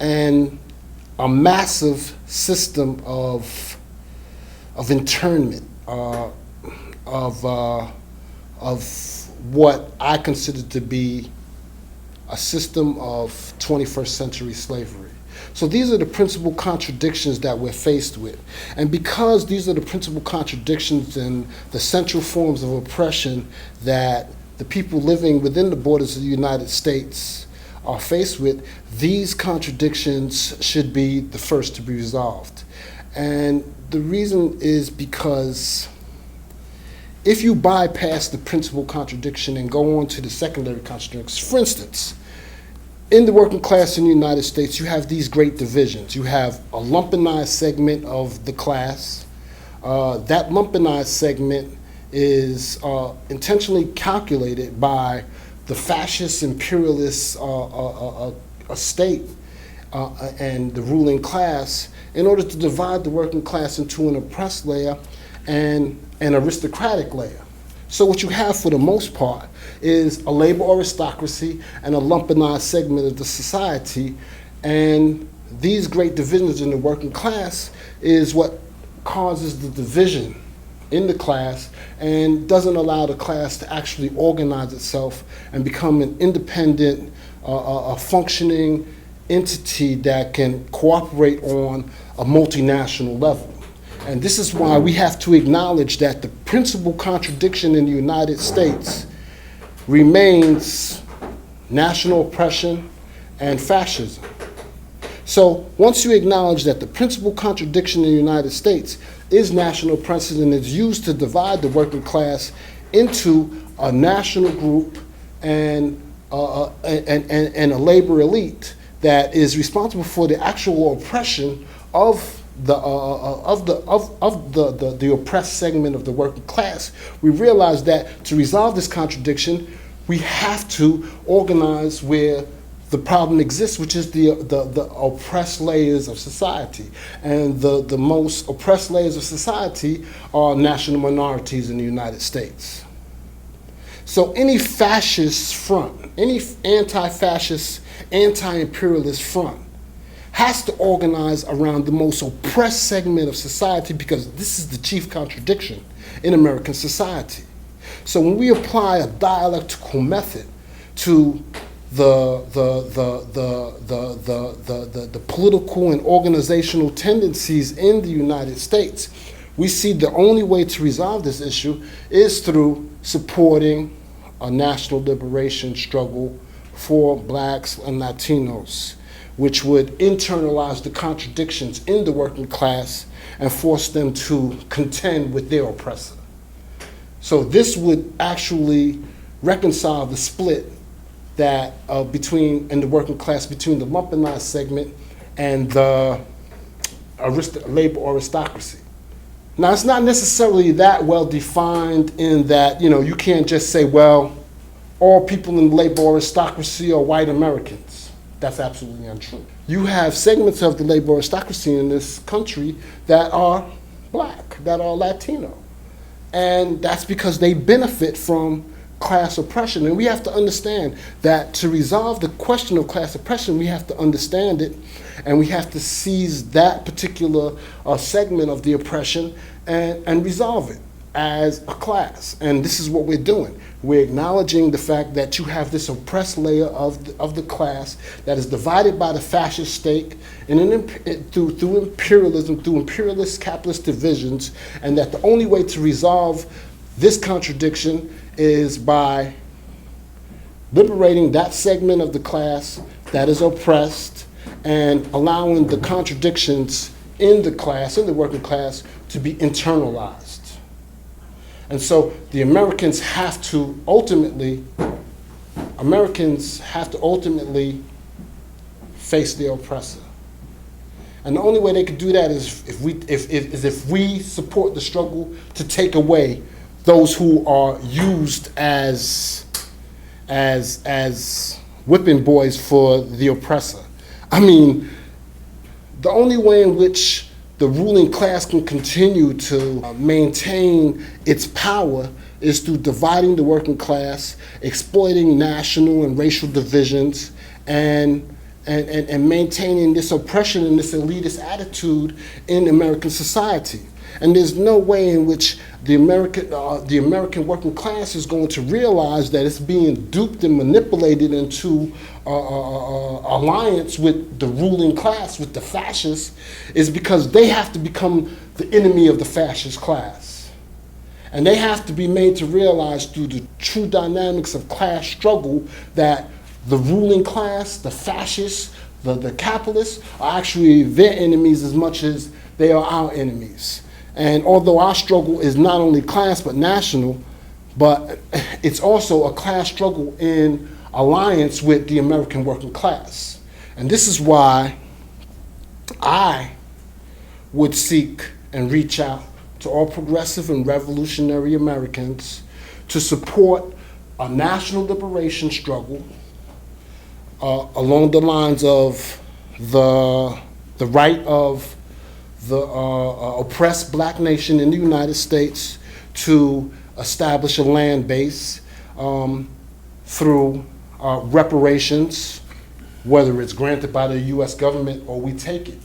and a massive system of internment, of what I consider to be a system of 21st century slavery. So these are the principal contradictions that we're faced with. And because these are the principal contradictions and the central forms of oppression that the people living within the borders of the United States are faced with, these contradictions should be the first to be resolved. And the reason is because if you bypass the principal contradiction and go on to the secondary contradictions, for instance, in the working class in the United States, you have these great divisions. You have a lumpenized segment of the class. That lumpenized segment is intentionally calculated by the fascist imperialist state and the ruling class in order to divide the working class into an oppressed layer and an aristocratic layer. So what you have for the most part is a labor aristocracy and a lumpenized segment of the society, and these great divisions in the working class is what causes the division in the class and doesn't allow the class to actually organize itself and become an independent, functioning entity that can cooperate on a multinational level. And this is why we have to acknowledge that the principal contradiction in the United States remains national oppression and fascism. So once you acknowledge that the principal contradiction in the United States is national oppression and is used to divide the working class into a national group and a labor elite that is responsible for the actual oppression of the oppressed segment of the working class, we realize that to resolve this contradiction, we have to organize where the problem exists, which is the oppressed layers of society. And the most oppressed layers of society are national minorities in the United States. So any fascist front, any anti-fascist, anti-imperialist front has to organize around the most oppressed segment of society, because this is the chief contradiction in American society. So when we apply a dialectical method to the political and organizational tendencies in the United States, we see the only way to resolve this issue is through supporting a national liberation struggle for blacks and Latinos, which would internalize the contradictions in the working class and force them to contend with their oppressor. So this would actually reconcile the split that in the working class between the lumpenized segment and the labor aristocracy. Now, it's not necessarily that well defined in that, you can't just say, well, all people in the labor aristocracy are white Americans. That's absolutely untrue. You have segments of the labor aristocracy in this country that are black, that are Latino. And that's because they benefit from class oppression. And we have to understand that to resolve the question of class oppression, we have to understand it, and we have to seize that particular segment of the oppression and resolve it as a class. And this is what we're doing. We're acknowledging the fact that you have this oppressed layer of the class that is divided by the fascist state through imperialism, through imperialist capitalist divisions, and that the only way to resolve this contradiction is by liberating that segment of the class that is oppressed and allowing the contradictions in the class, in the working class, to be internalized. And so the Americans have to ultimately face the oppressor. And the only way they could do that is if we support the struggle to take away those who are used as whipping boys for the oppressor. I mean, the only way in which the ruling class can continue to maintain its power is through dividing the working class, exploiting national and racial divisions, and maintaining this oppression and this elitist attitude in American society. And there's no way in which the American working class is going to realize that it's being duped and manipulated into alliance with the ruling class, with the fascists, is because they have to become the enemy of the fascist class. And they have to be made to realize through the true dynamics of class struggle that the ruling class, the fascists, the capitalists, are actually their enemies as much as they are our enemies. And although our struggle is not only class but national, but it's also a class struggle in alliance with the American working class. And this is why I would seek and reach out to all progressive and revolutionary Americans to support a national liberation struggle along the lines of the right of the oppressed black nation in the United States to establish a land base through reparations, whether it's granted by the US government or we take it.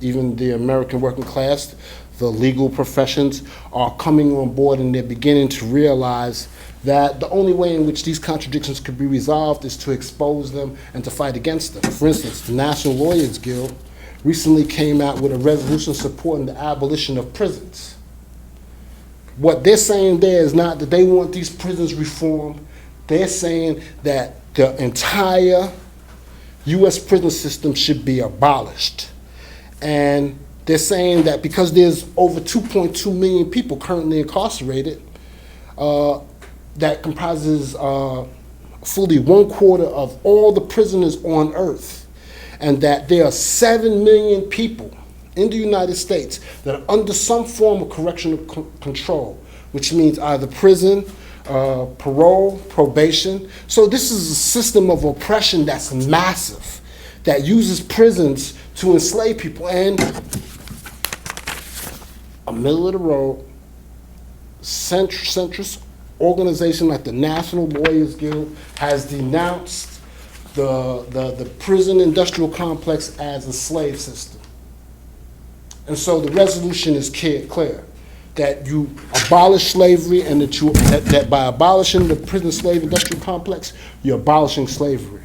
Even the American working class, the legal professions are coming on board, and they're beginning to realize that the only way in which these contradictions could be resolved is to expose them and to fight against them. For instance, the National Lawyers Guild recently came out with a resolution supporting the abolition of prisons. What they're saying there is not that they want these prisons reformed. They're saying that the entire US prison system should be abolished. And they're saying that because there's over 2.2 million people currently incarcerated, that comprises fully 1/4 of all the prisoners on earth, and that there are 7 million people in the United States that are under some form of correctional control, which means either prison, parole, probation. So this is a system of oppression that's massive, that uses prisons to enslave people. And a middle-of-the-road centrist organization like the National Lawyers Guild has denounced the prison industrial complex as a slave system. And so the resolution is clear that you abolish slavery, and that by abolishing the prison slave industrial complex, you're abolishing slavery.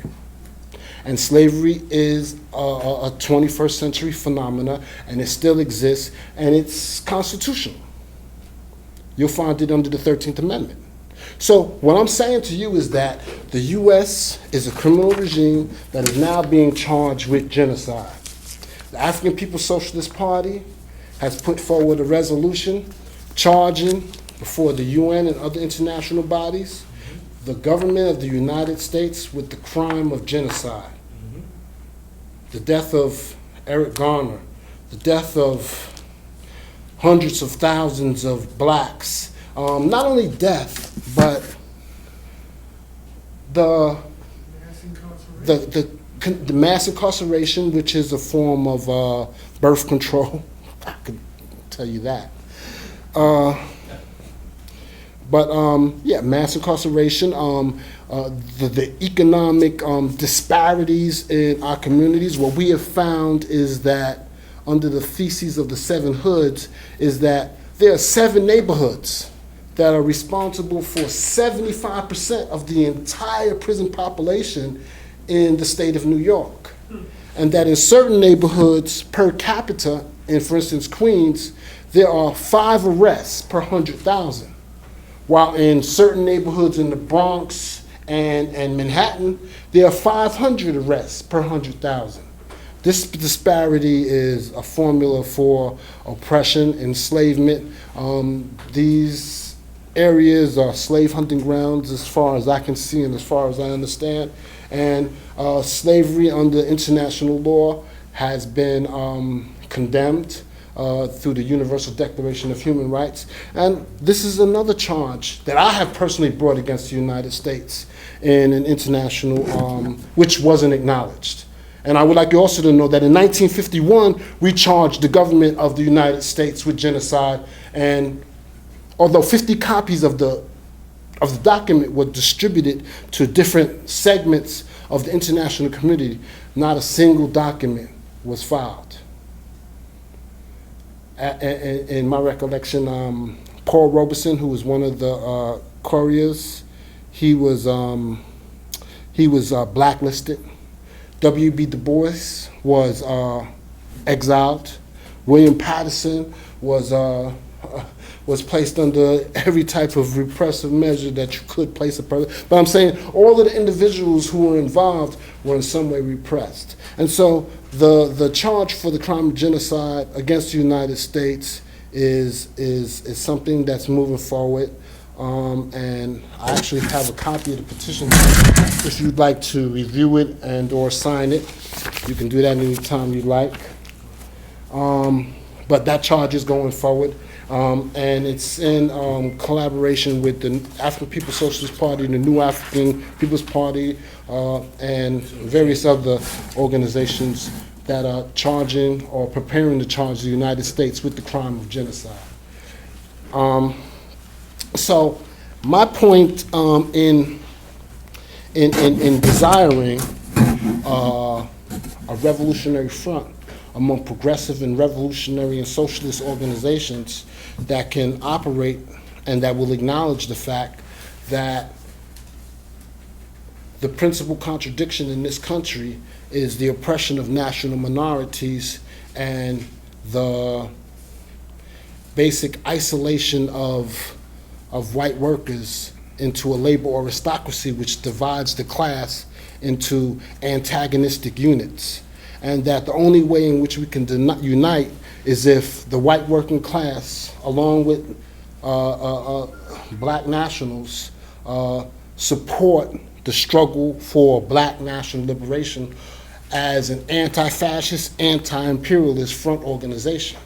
And slavery is a 21st century phenomena, and it still exists, and it's constitutional. You'll find it under the 13th Amendment. So what I'm saying to you is that the US is a criminal regime that is now being charged with genocide. The African People's Socialist Party has put forward a resolution charging before the UN and other international bodies the government of the United States with the crime of genocide. The death of Eric Garner, the death of hundreds of thousands of blacks. Not only death, but the mass incarceration, which is a form of birth control. I can tell you that. Yeah, mass incarceration, the economic disparities in our communities. What we have found is that under the theses of the 7 hoods is that there are 7 neighborhoods that are responsible for 75% of the entire prison population in the state of New York. And that in certain neighborhoods per capita, in for instance Queens, there are 5 arrests per 100,000. While in certain neighborhoods in the Bronx and Manhattan, there are 500 arrests per 100,000. This disparity is a formula for oppression, enslavement. These areas are slave hunting grounds as far as I can see and as far as I understand. And slavery under international law has been condemned through the Universal Declaration of Human Rights. And this is another charge that I have personally brought against the United States in an international, which wasn't acknowledged. And I would like you also to know that in 1951, we charged the government of the United States with genocide. And although 50 copies of the document were distributed to different segments of the international community, not a single document was filed. In my recollection, Paul Robeson, who was one of the couriers, he was blacklisted. W.B. Du Bois was exiled. William Patterson was placed under every type of repressive measure that you could place a person. But I'm saying all of the individuals who were involved were in some way repressed. And so the charge for the crime of genocide against the United States is something that's moving forward. And I actually have a copy of the petition. If you'd like to review it and or sign it, you can do that anytime you like. But that charge is going forward. And it's in collaboration with the African People's Socialist Party, the New African People's Party, and various other organizations that are charging or preparing to charge the United States with the crime of genocide. So my point in desiring a revolutionary front among progressive and revolutionary and socialist organizations that can operate and that will acknowledge the fact that the principal contradiction in this country is the oppression of national minorities and the basic isolation of white workers into a labor aristocracy which divides the class into antagonistic units. And that the only way in which we can unite is if the white working class, along with black nationals, support the struggle for black national liberation as an anti-fascist, anti-imperialist front organization.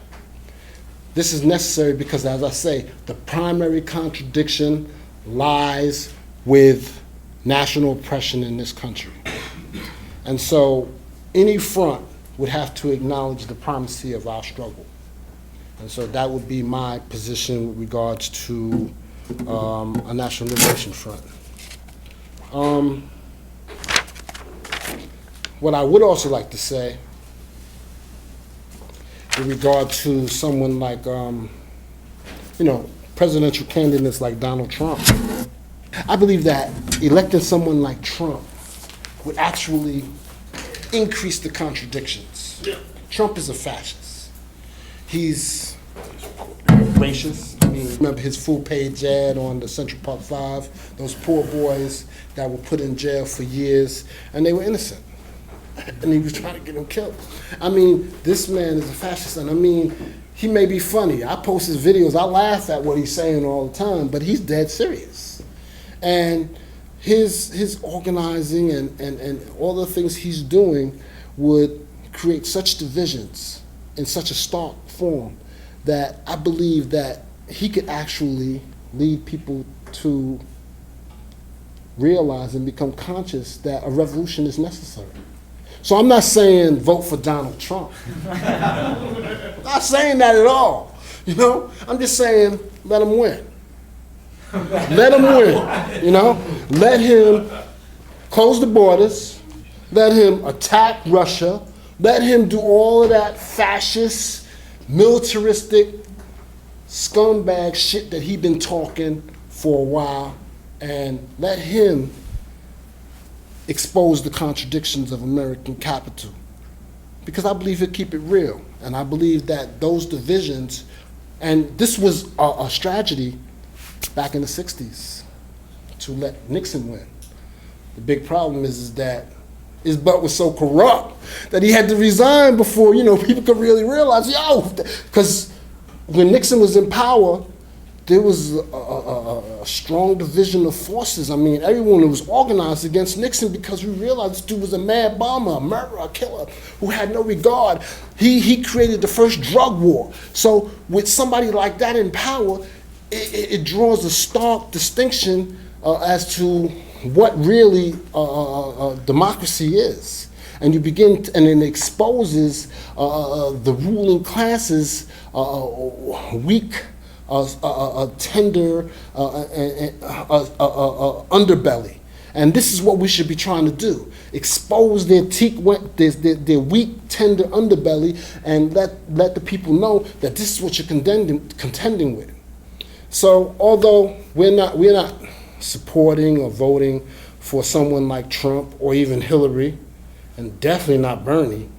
This is necessary because, as I say, the primary contradiction lies with national oppression in this country. And so any front would have to acknowledge the primacy of our struggle. And so that would be my position with regards to a national liberation front. What I would also like to say with regard to someone like, presidential candidates like Donald Trump, I believe that electing someone like Trump would actually increase the contradictions. Yeah. Trump is a fascist. He's racist. I mean, remember his full-page ad on the Central Park 5, those poor boys that were put in jail for years, and they were innocent. And he was trying to get them killed. I mean, this man is a fascist, and I mean, he may be funny. I post his videos, I laugh at what he's saying all the time, but he's dead serious. And his organizing and all the things he's doing would create such divisions in such a stark form that I believe that he could actually lead people to realize and become conscious that a revolution is necessary. So I'm not saying vote for Donald Trump. I'm not saying that at all. You know, I'm just saying let him win. Let him win. You know, let him close the borders. Let him attack Russia. Let him do all of that fascist, militaristic, scumbag shit that he's been talking for a while, and let him expose the contradictions of American capital. Because I believe he'll keep it real, and I believe that those divisions, and this was a strategy back in the 60s to let Nixon win. The big problem is that his butt was so corrupt that he had to resign before, you know, people could really realize, because when Nixon was in power, there was a strong division of forces. I mean, everyone was organized against Nixon because we realized this dude was a mad bomber, a murderer, a killer who had no regard. He created the first drug war. So with somebody like that in power, it draws a stark distinction as to what really democracy is. And you begin, and it exposes the ruling classes weak, tender underbelly. And this is what we should be trying to do. Expose their weak, tender underbelly, and let the people know that this is what you're contending with. So although we're not supporting or voting for someone like Trump or even Hillary, and definitely not Bernie,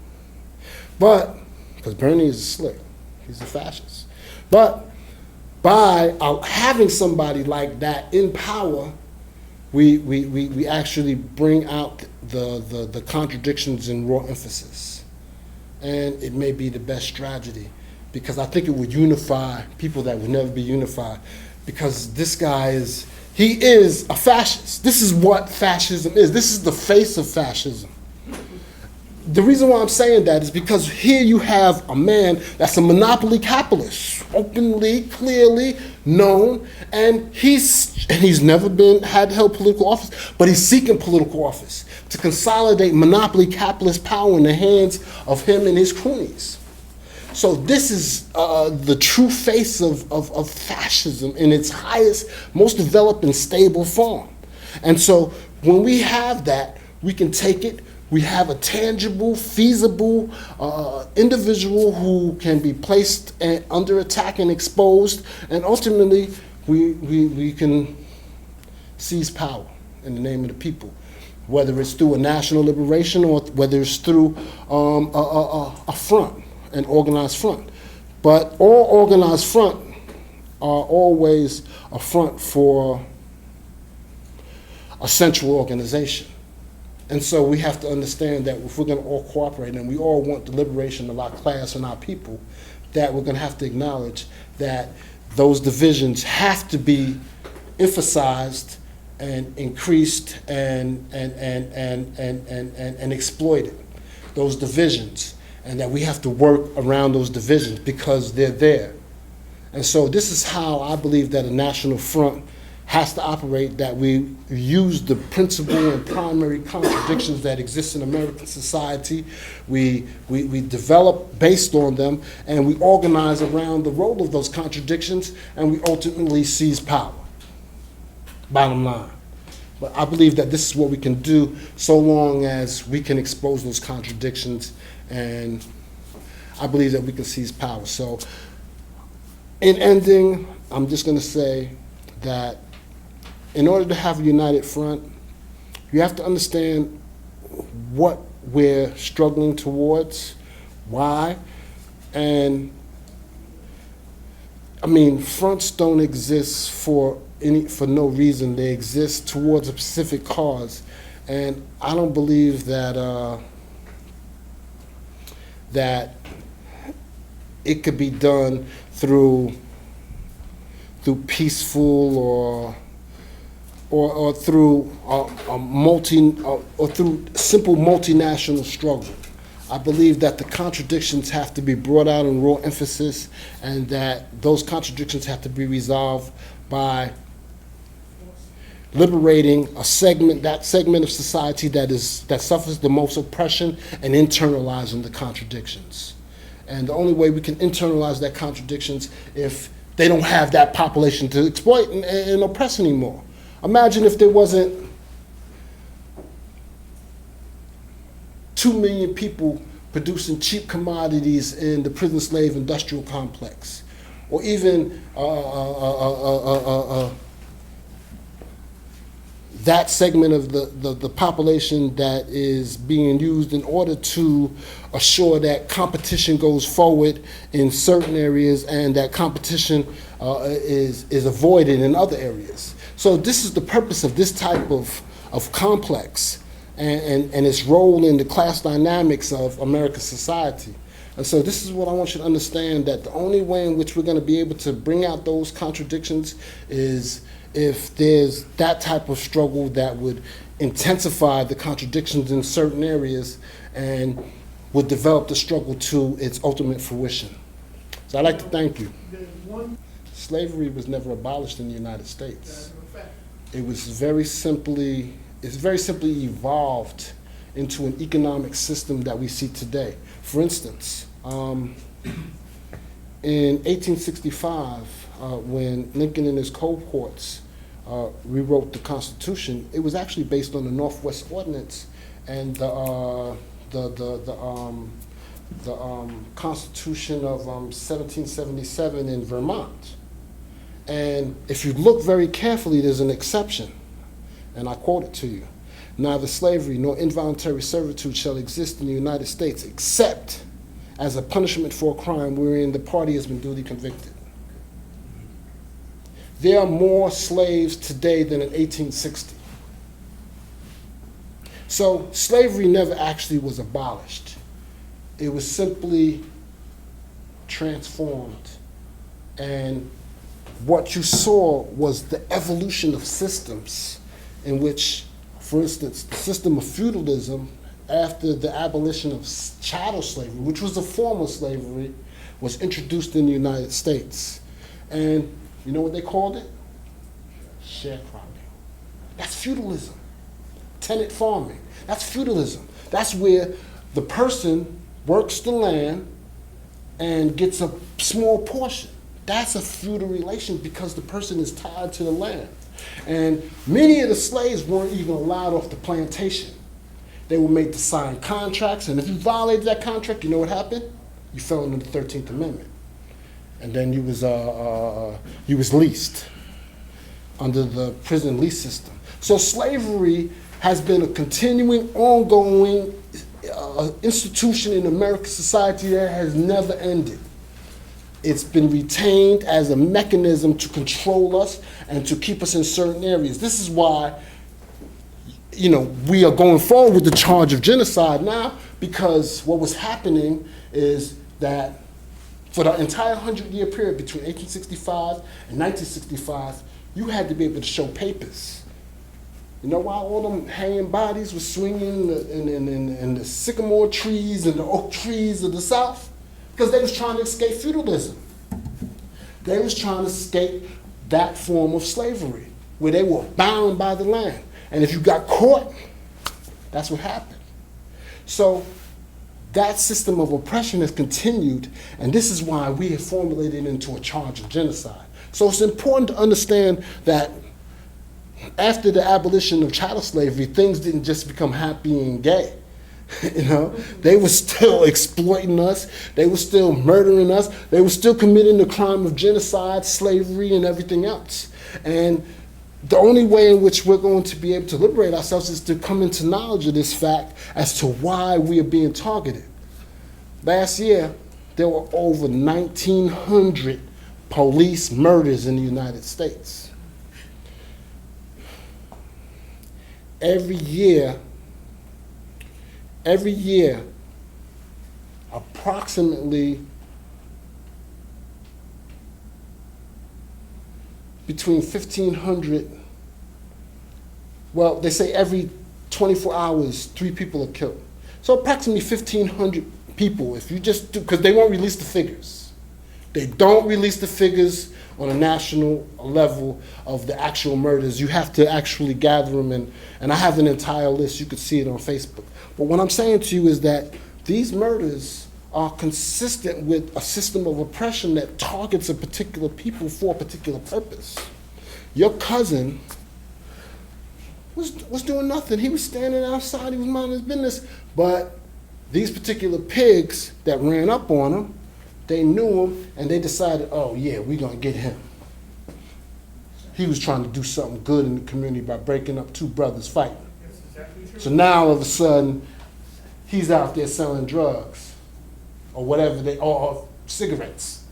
but, because Bernie is slick, he's a fascist. But by having somebody like that in power, we actually bring out the contradictions in raw emphasis. And it may be the best strategy, because I think it would unify people that would never be unified, because this guy he is a fascist. This is what fascism is. This is the face of fascism. The reason why I'm saying that is because here you have a man that's a monopoly capitalist, openly, clearly known, and he's never held political office, but he's seeking political office to consolidate monopoly capitalist power in the hands of him and his cronies. So this is the true face of fascism in its highest, most developed and stable form. And so when we have that, we can take it. We have a tangible, feasible individual who can be placed under attack and exposed, and ultimately we can seize power in the name of the people, whether it's through a national liberation or whether it's through a front, an organized front. But all organized front are always a front for a central organization. And so we have to understand that if we're going to all cooperate and we all want the liberation of our class and our people, that we're going to have to acknowledge that those divisions have to be emphasized and increased and exploited, those divisions, and that we have to work around those divisions because they're there. And so this is how I believe that a national front has to operate, that we use the principal and primary contradictions that exist in American society. We develop based on them, and we organize around the role of those contradictions, and we ultimately seize power. Bottom line. But I believe that this is what we can do so long as we can expose those contradictions, and I believe that we can seize power. So in ending, I'm just going to say that in order to have a united front, you have to understand what we're struggling towards, why, and I mean, fronts don't exist for no reason. They exist towards a specific cause, and I don't believe that that it could be done through peaceful or through through simple multinational struggle. I believe that the contradictions have to be brought out in raw emphasis, and that those contradictions have to be resolved by liberating that segment of society that suffers the most oppression, and internalizing the contradictions. And the only way we can internalize that contradictions if they don't have that population to exploit and oppress anymore. Imagine if there wasn't 2 million people producing cheap commodities in the prison slave industrial complex, or even that segment of the population that is being used in order to assure that competition goes forward in certain areas, and that competition is avoided in other areas. So this is the purpose of this type of complex, and its role in the class dynamics of American society. And so this is what I want you to understand, that the only way in which we're going to be able to bring out those contradictions is if there's that type of struggle that would intensify the contradictions in certain areas and would develop the struggle to its ultimate fruition. So I'd like to thank you. Slavery was never abolished in the United States. It's very simply evolved into an economic system that we see today. For instance, in 1865, when Lincoln and his cohorts rewrote the Constitution, it was actually based on the Northwest Ordinance and the Constitution of 1777 in Vermont. And if you look very carefully, there's an exception, and I quote it to you. Neither slavery nor involuntary servitude shall exist in the United States except as a punishment for a crime wherein the party has been duly convicted. There are more slaves today than in 1860. So slavery never actually was abolished. It was simply transformed. And what you saw was the evolution of systems in which, for instance, the system of feudalism, after the abolition of chattel slavery, which was a form of slavery, was introduced in the United States. And you know what they called it? Sharecropping. That's feudalism. Tenant farming. That's feudalism. That's where the person works the land and gets a small portion. That's a feudal relation because the person is tied to the land. And many of the slaves weren't even allowed off the plantation. They were made to sign contracts, and if you violated that contract, you know what happened? You fell under the 13th Amendment. And then you was leased under the prison lease system. So slavery has been a continuing, ongoing institution in American society that has never ended. It's been retained as a mechanism to control us and to keep us in certain areas. This is why, we are going forward with the charge of genocide now, because what was happening is that for the entire 100-year period between 1865 and 1965, you had to be able to show papers. You know why all them hanging bodies were swinging in the sycamore trees and the oak trees of the South? Because they was trying to escape feudalism. They was trying to escape that form of slavery, where they were bound by the land. And if you got caught, that's what happened. So that system of oppression has continued, and this is why we have formulated into a charge of genocide. So it's important to understand that after the abolition of chattel slavery, things didn't just become happy and gay. They were still exploiting us. They were still murdering us. They were still committing the crime of genocide, slavery, and everything else. And the only way in which we're going to be able to liberate ourselves is to come into knowledge of this fact as to why we are being targeted. Last year, there were over 1,900 police murders in the United States. Every year, approximately between 1,500, well, they say every 24 hours, 3 people are killed. So approximately 1,500 people, if you just do, because they won't release the figures. They don't release the figures on a national level of the actual murders. You have to actually gather them, and I have an entire list. You could see it on Facebook. But what I'm saying to you is that these murders are consistent with a system of oppression that targets a particular people for a particular purpose. Your cousin was doing nothing. He was standing outside, he was minding his business. But these particular pigs that ran up on him, they knew him, and they decided, oh yeah, we're gonna get him. He was trying to do something good in the community by breaking up two brothers fighting. So now all of a sudden, he's out there selling drugs, or whatever or cigarettes,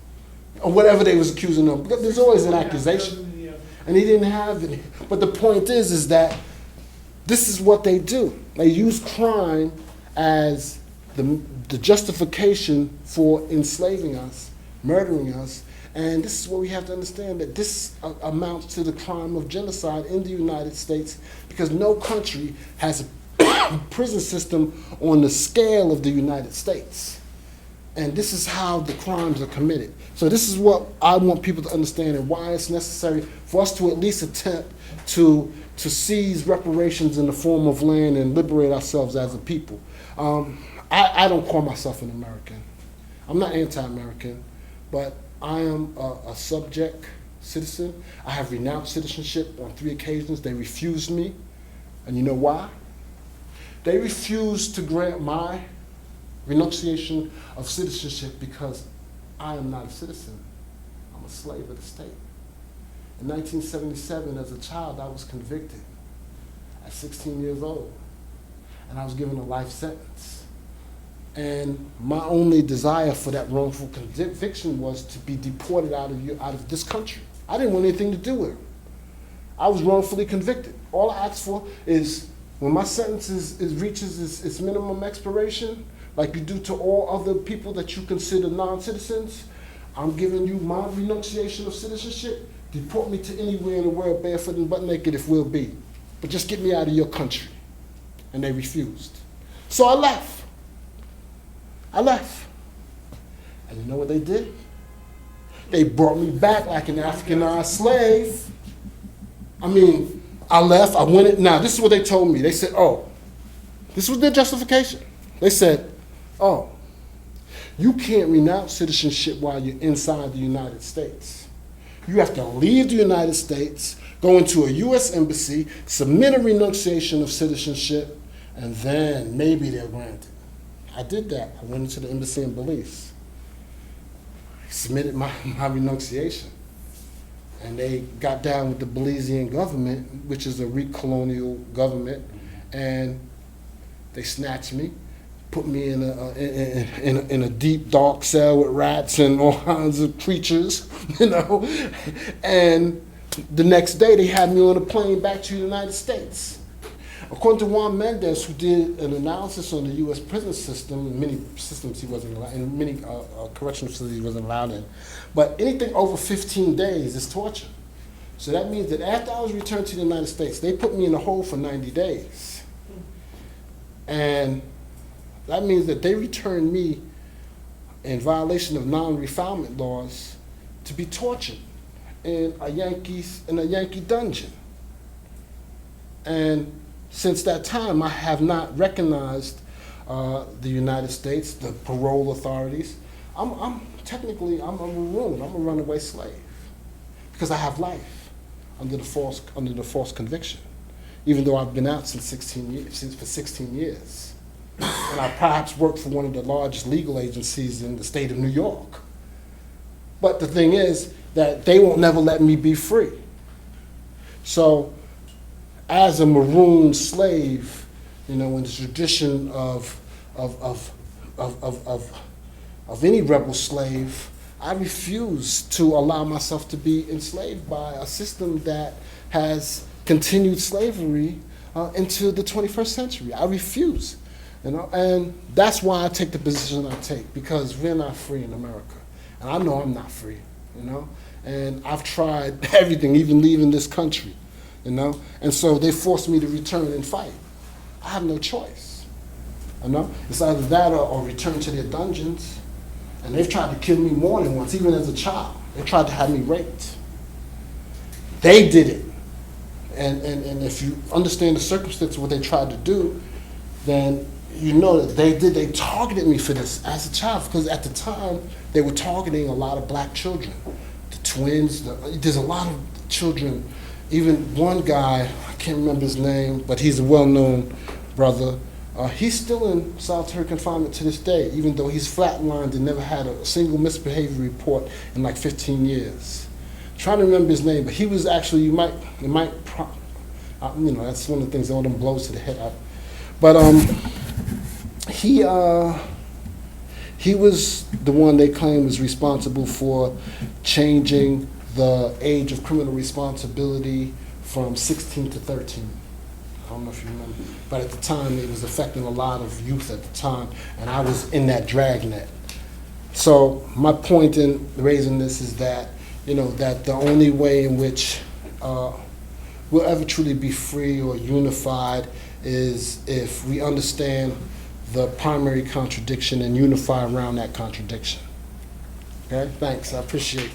or whatever they was accusing him. Because there's always an accusation, and he didn't have any. But the point is that this is what they do. They use crime as the justification for enslaving us, murdering us, and this is what we have to understand, that this amounts to the crime of genocide in the United States, because no country has a prison system on the scale of the United States. And this is how the crimes are committed. So this is what I want people to understand, and why it's necessary for us to at least attempt to seize reparations in the form of land and liberate ourselves as a people. I don't call myself an American. I'm not anti-American, but I am a subject citizen. I have renounced citizenship on 3 occasions. They refused me, and you know why? They refused to grant my renunciation of citizenship because I am not a citizen. I'm a slave of the state. In 1977, as a child, I was convicted at 16 years old, and I was given a life sentence. And my only desire for that wrongful conviction was to be deported out of this country. I didn't want anything to do with it. I was wrongfully convicted. All I asked for is, when my sentence reaches its minimum expiration, like you do to all other people that you consider non-citizens, I'm giving you my renunciation of citizenship. Deport me to anywhere in the world, barefoot and butt naked if will be. But just get me out of your country. And they refused. So I left. And you know what they did? They brought me back like an Africanized slave. I mean, I left, I went in. Now, this is what they told me. They said, oh, this was their justification. They said, oh, you can't renounce citizenship while you're inside the United States. You have to leave the United States, go into a U.S. embassy, submit a renunciation of citizenship, and then maybe they'll grant it. I did that. I went into the embassy in Belize. I submitted my renunciation. And they got down with the Belizean government, which is a colonial government, and they snatched me, put me in a deep, dark cell with rats and all kinds of creatures, you know. And the next day, they had me on a plane back to the United States. According to Juan Mendez, who did an analysis on the U.S. prison system, many systems he wasn't allowed, and many correctional facilities he wasn't allowed in, but anything over 15 days is torture. So that means that after I was returned to the United States, they put me in a hole for 90 days. And that means that they returned me in violation of non-refoulement laws to be tortured in a Yankee dungeon. And since that time, I have not recognized the United States, the parole authorities. I'm technically a maroon. I'm a runaway slave because I have life under the false conviction, even though I've been out for 16 years. And I perhaps worked for one of the largest legal agencies in the state of New York. But the thing is that they won't never let me be free. So, as a maroon slave, you know, in the tradition of any rebel slave, I refuse to allow myself to be enslaved by a system that has continued slavery into the 21st century. I refuse, you know, and that's why I take the position I take, because we're not free in America, and I know I'm not free, you know, and I've tried everything, even leaving this country. You know, and so they forced me to return and fight. I have no choice. You know, it's either that or return to their dungeons. And they've tried to kill me more than once, even as a child. They tried to have me raped. They did it. And if you understand the circumstance of what they tried to do, then you know that they targeted me for this as a child, because at the time they were targeting a lot of black children, the twins. There's a lot of children. Even one guy, I can't remember his name, but he's a well-known brother. He's still in solitary confinement to this day, even though he's flatlined and never had a single misbehavior report in like 15 years. I'm trying to remember his name, but he was actually, you know, that's one of the things, all them blows to the head. But he was the one they claim was responsible for changing the age of criminal responsibility from 16 to 13. I don't know if you remember, but at the time it was affecting a lot of youth at the time, and I was in that dragnet. So my point in raising this is that, you know, that the only way in which we'll ever truly be free or unified is if we understand the primary contradiction and unify around that contradiction. Okay, thanks, I appreciate it.